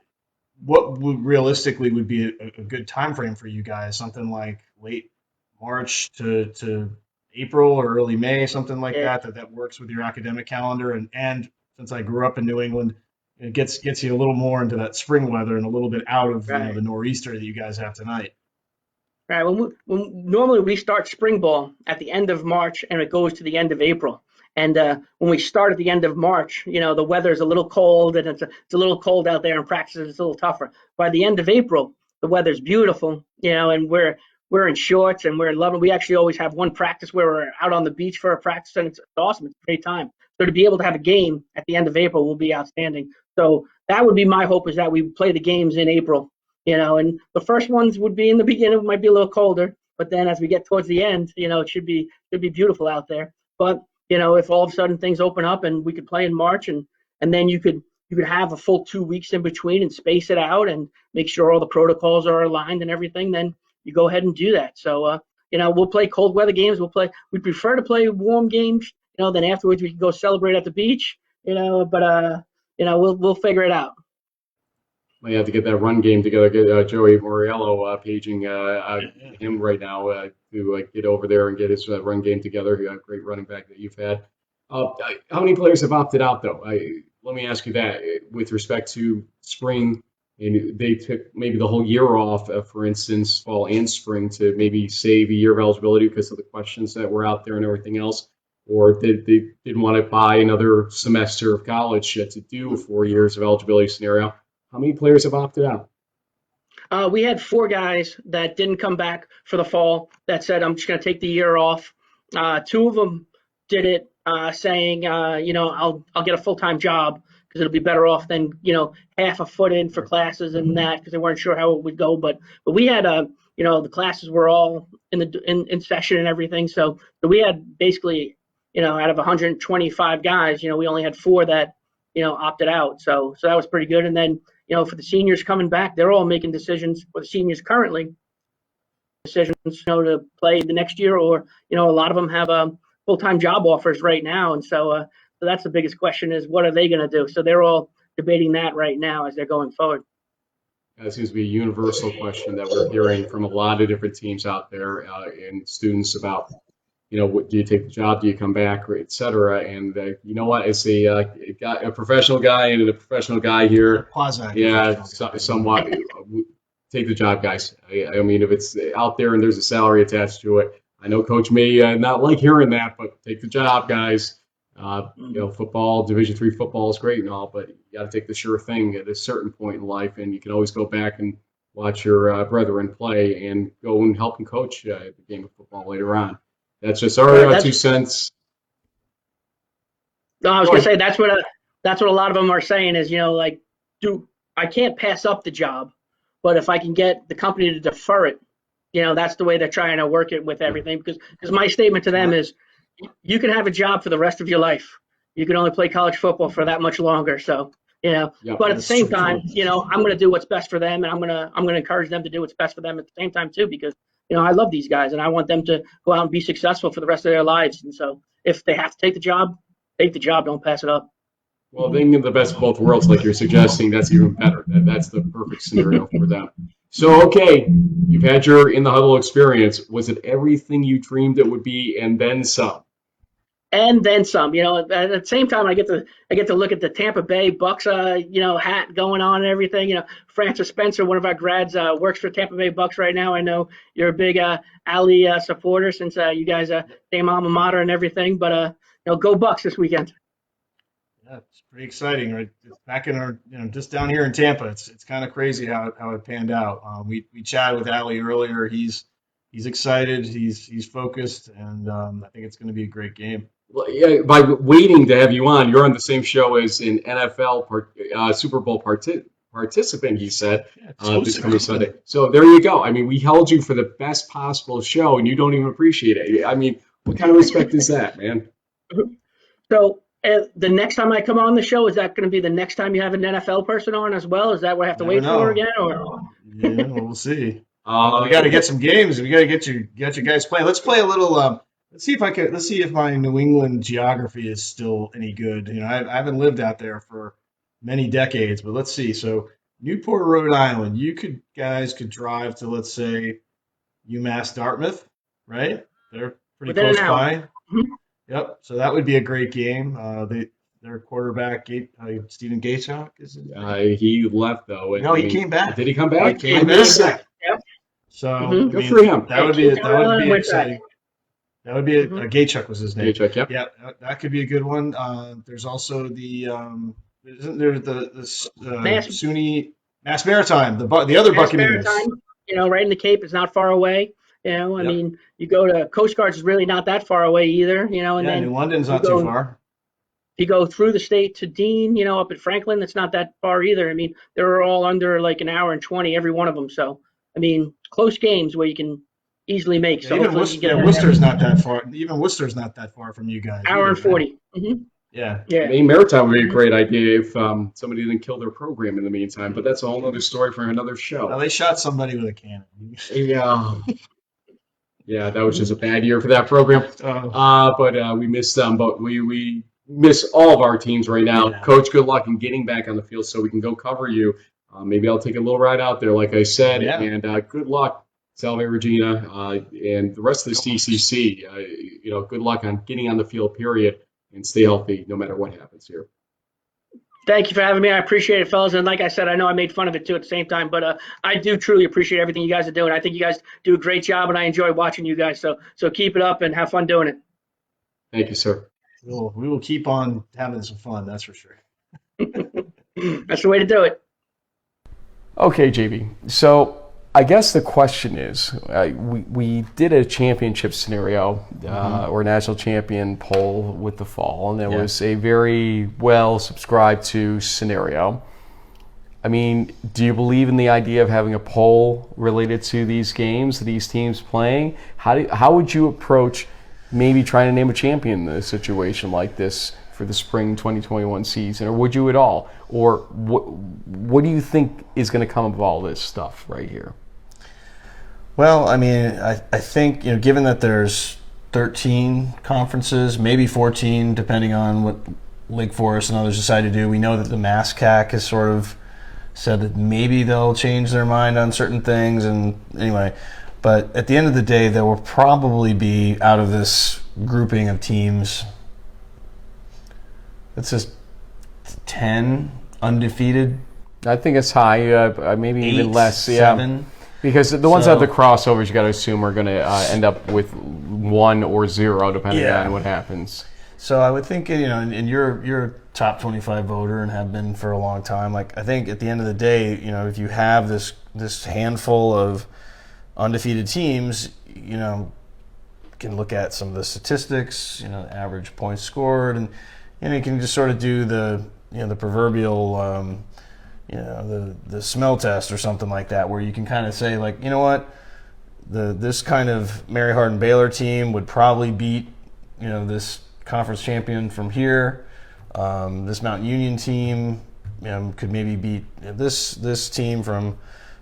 what would realistically would be a good time frame for you guys? Something like late March to April or early May, something like that works with your academic calendar. And since I grew up in New England, it gets you a little more into that spring weather and a little bit out of the nor'easter that you guys have tonight. Right. When normally we start spring ball at the end of March and it goes to the end of April. And when we start at the end of March, the weather's a little cold and it's a little cold out there, and practice is a little tougher. By the end of April, the weather's beautiful, and we're in shorts and we're loving. We actually always have one practice where we're out on the beach for a practice, and it's awesome. It's a great time. So to be able to have a game at the end of April will be outstanding. So that would be my hope, is that we play the games in April, and the first ones would be in the beginning, might be a little colder, but then as we get towards the end, it should be beautiful out there. But if all of a sudden things open up and we could play in March, and then you could have a full 2 weeks in between and space it out and make sure all the protocols are aligned and everything, then you go ahead and do that. So, we'll play cold weather games. We'd prefer to play warm games, then afterwards we can go celebrate at the beach, but we'll figure it out. Might have to get that run game together. Get Joey Moriello paging him right now to get over there and get his run game together. Great running back that you've had. How many players have opted out, though? Let me ask you that with respect to spring, and they took maybe the whole year off, for instance, fall and spring, to maybe save a year of eligibility because of the questions that were out there and everything else, or they didn't want to buy another semester of college to do 4 years of eligibility scenario. How many players have opted out? We had 4 guys that didn't come back for the fall that said, I'm just going to take the year off. 2 of them did it saying, I'll get a full-time job because it'll be better off than, half a foot in for classes and that, because they weren't sure how it would go. But we had, the classes were all in session and everything. So we had basically, out of 125 guys, we only had 4 that, opted out. So that was pretty good. And then, for the seniors coming back, they're all making decisions, for the seniors currently, to play the next year, or, a lot of them have full-time job offers right now. And so that's the biggest question, is what are they going to do? So they're all debating that right now as they're going forward. That seems to be a universal question that we're hearing from a lot of different teams out there and students about, what do you take the job? Do you come back, or et cetera? And you know what? It's a professional guy and a professional guy here. Somewhat. Take the job, guys. I mean, if it's out there and there's a salary attached to it, I know Coach may not like hearing that, but take the job, guys. Football, Division III football is great and all, but you got to take the sure thing at a certain point in life, and you can always go back and watch your brethren play and go and help and coach the game of football later on. That's just our 2 cents. No, I was going to say that's what a lot of them are saying is, I can't pass up the job, but if I can get the company to defer it, that's the way they're trying to work it with everything. Because my statement to them is, you can have a job for the rest of your life. You can only play college football for that much longer. So, but at the same time, I'm going to do what's best for them, and I'm going to encourage them to do what's best for them at the same time too, because I love these guys and I want them to go out and be successful for the rest of their lives. And so if they have to take the job, don't pass it up. Well, they get the best of both worlds, like you're suggesting. That's even better. That's the perfect scenario for them. So, okay, you've had your in the huddle experience. Was it everything you dreamed it would be, and then some? And then some. At the same time, I get to look at the Tampa Bay Bucs, hat going on and everything. Francis Spencer, one of our grads, works for Tampa Bay Bucs right now. I know you're a big Ali supporter since you guys same alma mater and everything. But go Bucs this weekend. Yeah, it's pretty exciting, right? It's back in our, just down here in Tampa. It's kind of crazy how it panned out. We chatted with Ali earlier. He's excited. He's focused, and I think it's going to be a great game. Well, yeah, by waiting to have you on, you're on the same show as an NFL Super Bowl participant, he said, this coming Sunday. So there you go. I mean, we held you for the best possible show, and you don't even appreciate it. I mean, what kind of respect is that, man? So the next time I come on the show, is that going to be the next time you have an NFL person on as well? Is that what I have to wait for again? Or? Yeah, we'll see. We got to get some games. We got to get you guys playing. Let's play a little. Let's see if my New England geography is still any good. I haven't lived out there for many decades, but let's see. So Newport, Rhode Island. You guys could drive to, let's say, UMass Dartmouth, right? They're pretty close by. Mm-hmm. Yep. So that would be a great game. Their quarterback, Stephen Gatehock, is it? He left though. No, he came back. Did he come back? He came back. Yep. So good for him. That would be exciting. That would be a Gatechuck was his name. Gatechuck, yep. Yeah, that could be a good one. There's also the isn't there the SUNY Mass Maritime, the other Buccaneers. Maritime, right in the Cape. It's not far away. I mean, you go to Coast Guard's is really not that far away either. And then New London's not too far. If you go through the state to Dean, up at Franklin, that's not that far either. I mean, they're all under like an hour and 20, every one of them. So, I mean, close games where you can easily make. So even Worcester's not that far. Even Worcester's not that far from you guys. Hour and 40. Mm-hmm. Yeah. I mean, Maritime would be a great idea if somebody didn't kill their program in the meantime, but that's a whole other story for another show. Well, they shot somebody with a cannon. Yeah, that was just a bad year for that program. But we miss them. But we miss all of our teams right now. Yeah. Coach, good luck in getting back on the field so we can go cover you. Maybe I'll take a little ride out there, like I said. Yeah. And good luck, Salve, Regina, and the rest of the CCC. Good luck on getting on the field, period, and stay healthy no matter what happens here. Thank you for having me. I appreciate it, fellas. And like I said, I know I made fun of it too at the same time, but I do truly appreciate everything you guys are doing. I think you guys do a great job, and I enjoy watching you guys. So keep it up and have fun doing it. Thank you, sir. We will keep on having some fun. That's for sure. That's the way to do it. Okay, JB. So I guess the question is, we did a championship scenario or national champion poll with the fall, and it was a very well subscribed to scenario. I mean, do you believe in the idea of having a poll related to these games, these teams playing? How would you approach maybe trying to name a champion in a situation like this for the spring 2021 season, or would you at all? Or what do you think is going to come of all this stuff right here? Well, I mean, I think, given that there's 13 conferences, maybe 14, depending on what Lake Forest and others decide to do. We know that the MASCAC has sort of said that maybe they'll change their mind on certain things. And anyway, but at the end of the day, there will probably be, out of this grouping of teams, it's just 10 undefeated. I think it's high, maybe 8, even less. 7. Yeah. Because the ones that have the crossovers, you got to assume are going to end up with 1 or 0, depending on what happens. So I would think, and you're a top 25 voter and have been for a long time. Like, I think at the end of the day, if you have this handful of undefeated teams, you can look at some of the statistics, average points scored, and you can just sort of do the proverbial. The smell test or something like that, where you can kind of say, like, this kind of Mary Hardin Baylor team would probably beat, this conference champion from here. This Mount Union team, could maybe beat this team from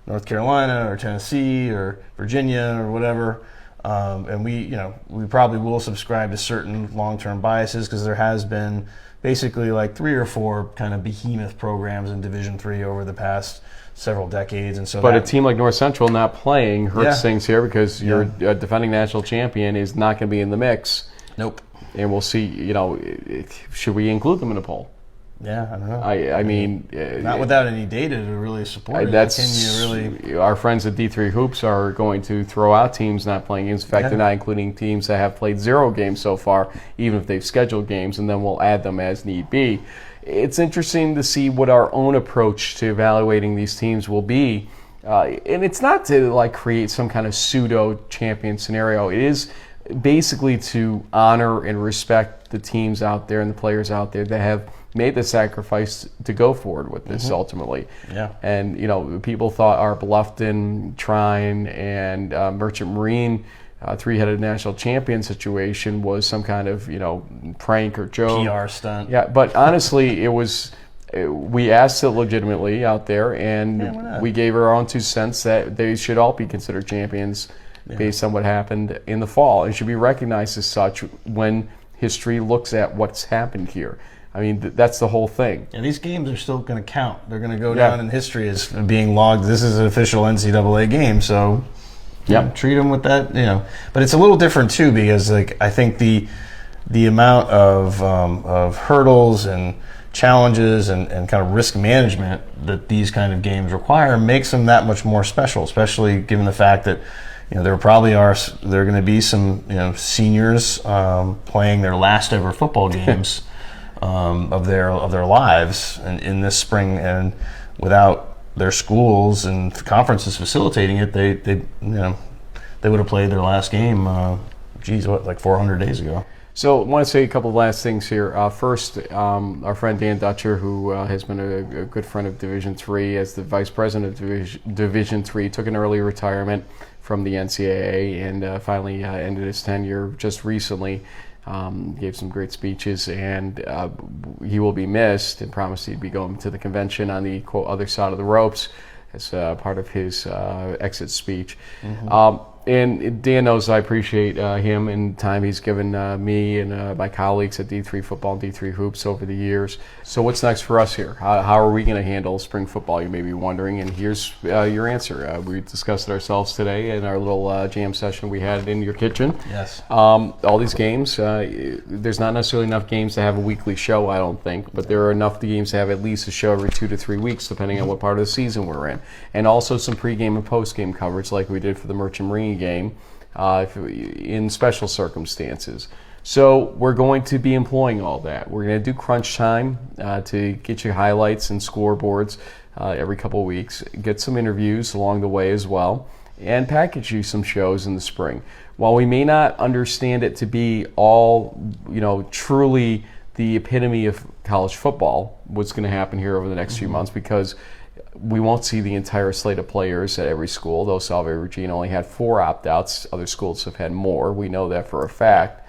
North Carolina or Tennessee or Virginia or whatever. And we probably will subscribe to certain long-term biases because there has been basically like 3 or 4 kind of behemoth programs in Division III over the past several decades, and so. But a team like North Central not playing hurts Yeah. things here because your defending national champion is not going to be in the mix. Nope. And we'll see. Should we include them in a poll? Yeah, I don't know. I mean, not without any data to really support it. That's Can you really? Our friends at D3 Hoops are going to throw out teams not playing games. In fact, they're not including teams that have played 0 games so far, even if they've scheduled games, and then we'll add them as need be. It's interesting to see what our own approach to evaluating these teams will be, and it's not to like create some kind of pseudo champion scenario. It is basically to honor and respect the teams out there and the players out there that have made the sacrifice to go forward with this ultimately. Yeah. And, people thought our Bluffton, Trine, and Merchant Marine 3-headed national champion situation was some kind of, prank or joke. PR stunt. Yeah, but honestly, it was. We asked it legitimately out there, and we gave our own 2 cents that they should all be considered champions based on what happened in the fall. It should be recognized as such when history looks at what's happened here. I mean, that's the whole thing. And these games are still going to count. They're going to go down in history as being logged. This is an official NCAA game, so treat them with that. But it's a little different too because, I think the amount of hurdles and challenges and kind of risk management that these kind of games require makes them that much more special. Especially given the fact that there are going to be some seniors playing their last ever football games. Of their lives in this spring, and without their schools and conferences facilitating it, they would have played their last game. 400 days ago. So I want to say a couple of last things here. First, our friend Dan Dutcher, who has been a good friend of Division III as the vice president of Division III, took an early retirement from the NCAA and finally ended his tenure just recently. Gave some great speeches, and he will be missed, and promised he'd be going to the convention on the quote other side of the ropes as part of his exit speech. And Dan knows I appreciate him and the time he's given me and my colleagues at D3 Football and D3 Hoops over the years. So what's next for us here? How are we going to handle spring football, you may be wondering, and here's your answer. We discussed it ourselves today in our little jam session we had in your kitchen. Yes. All these games, there's not necessarily enough games to have a weekly show, I don't think, but there are enough games to have at least a show every 2 to 3 weeks, depending on what part of the season we're in. And also some pregame and postgame coverage like we did for the Merchant Marine game in special circumstances. So we're going to be employing all that. We're going to do crunch time to get you highlights and scoreboards every couple of weeks, get some interviews along the way as well, and package you some shows in the spring. While we may not understand it to be all, truly the epitome of college football, what's going to happen here over the next few months, because we won't see the entire slate of players at every school, though Salve Regina only had 4 opt-outs. Other schools have had more. We know that for a fact.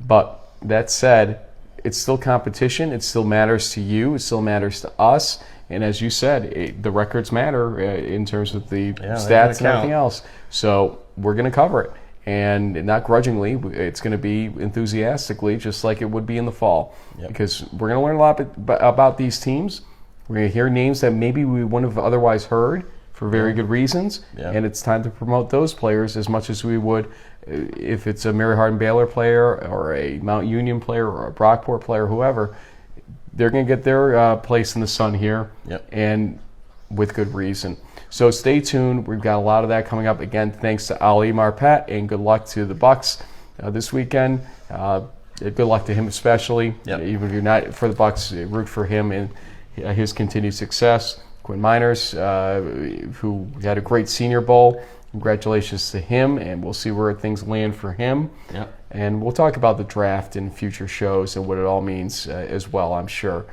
But that said, it's still competition. It still matters to you. It still matters to us. And as you said, the records matter in terms of the stats and everything else. So we're going to cover it. And not grudgingly, it's going to be enthusiastically, just like it would be in the fall. Because we're going to learn a lot about these teams. We're going to hear names that maybe we wouldn't have otherwise heard for very good reasons. And it's time to promote those players as much as we would if it's a Mary Hardin Baylor player or a Mount Union player or a Brockport player, whoever. They're going to get their place in the sun here, and with good reason. So stay tuned. We've got a lot of that coming up. Again, thanks to Ali Marpet, and good luck to the Bucs this weekend. Good luck to him especially. Even if you're not for the Bucs, root for him and his continued success. Quinn Miners, who had a great Senior Bowl. Congratulations to him, and we'll see where things land for him. And we'll talk about the draft in future shows and what it all means as well, I'm sure.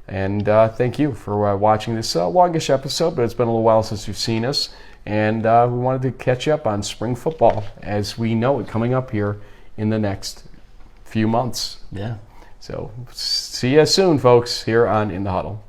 And thank you for watching this longish episode, but it's been a little while since you've seen us. And we wanted to catch you up on spring football as we know it coming up here in the next few months. So see you soon, folks, here on In the Huddle.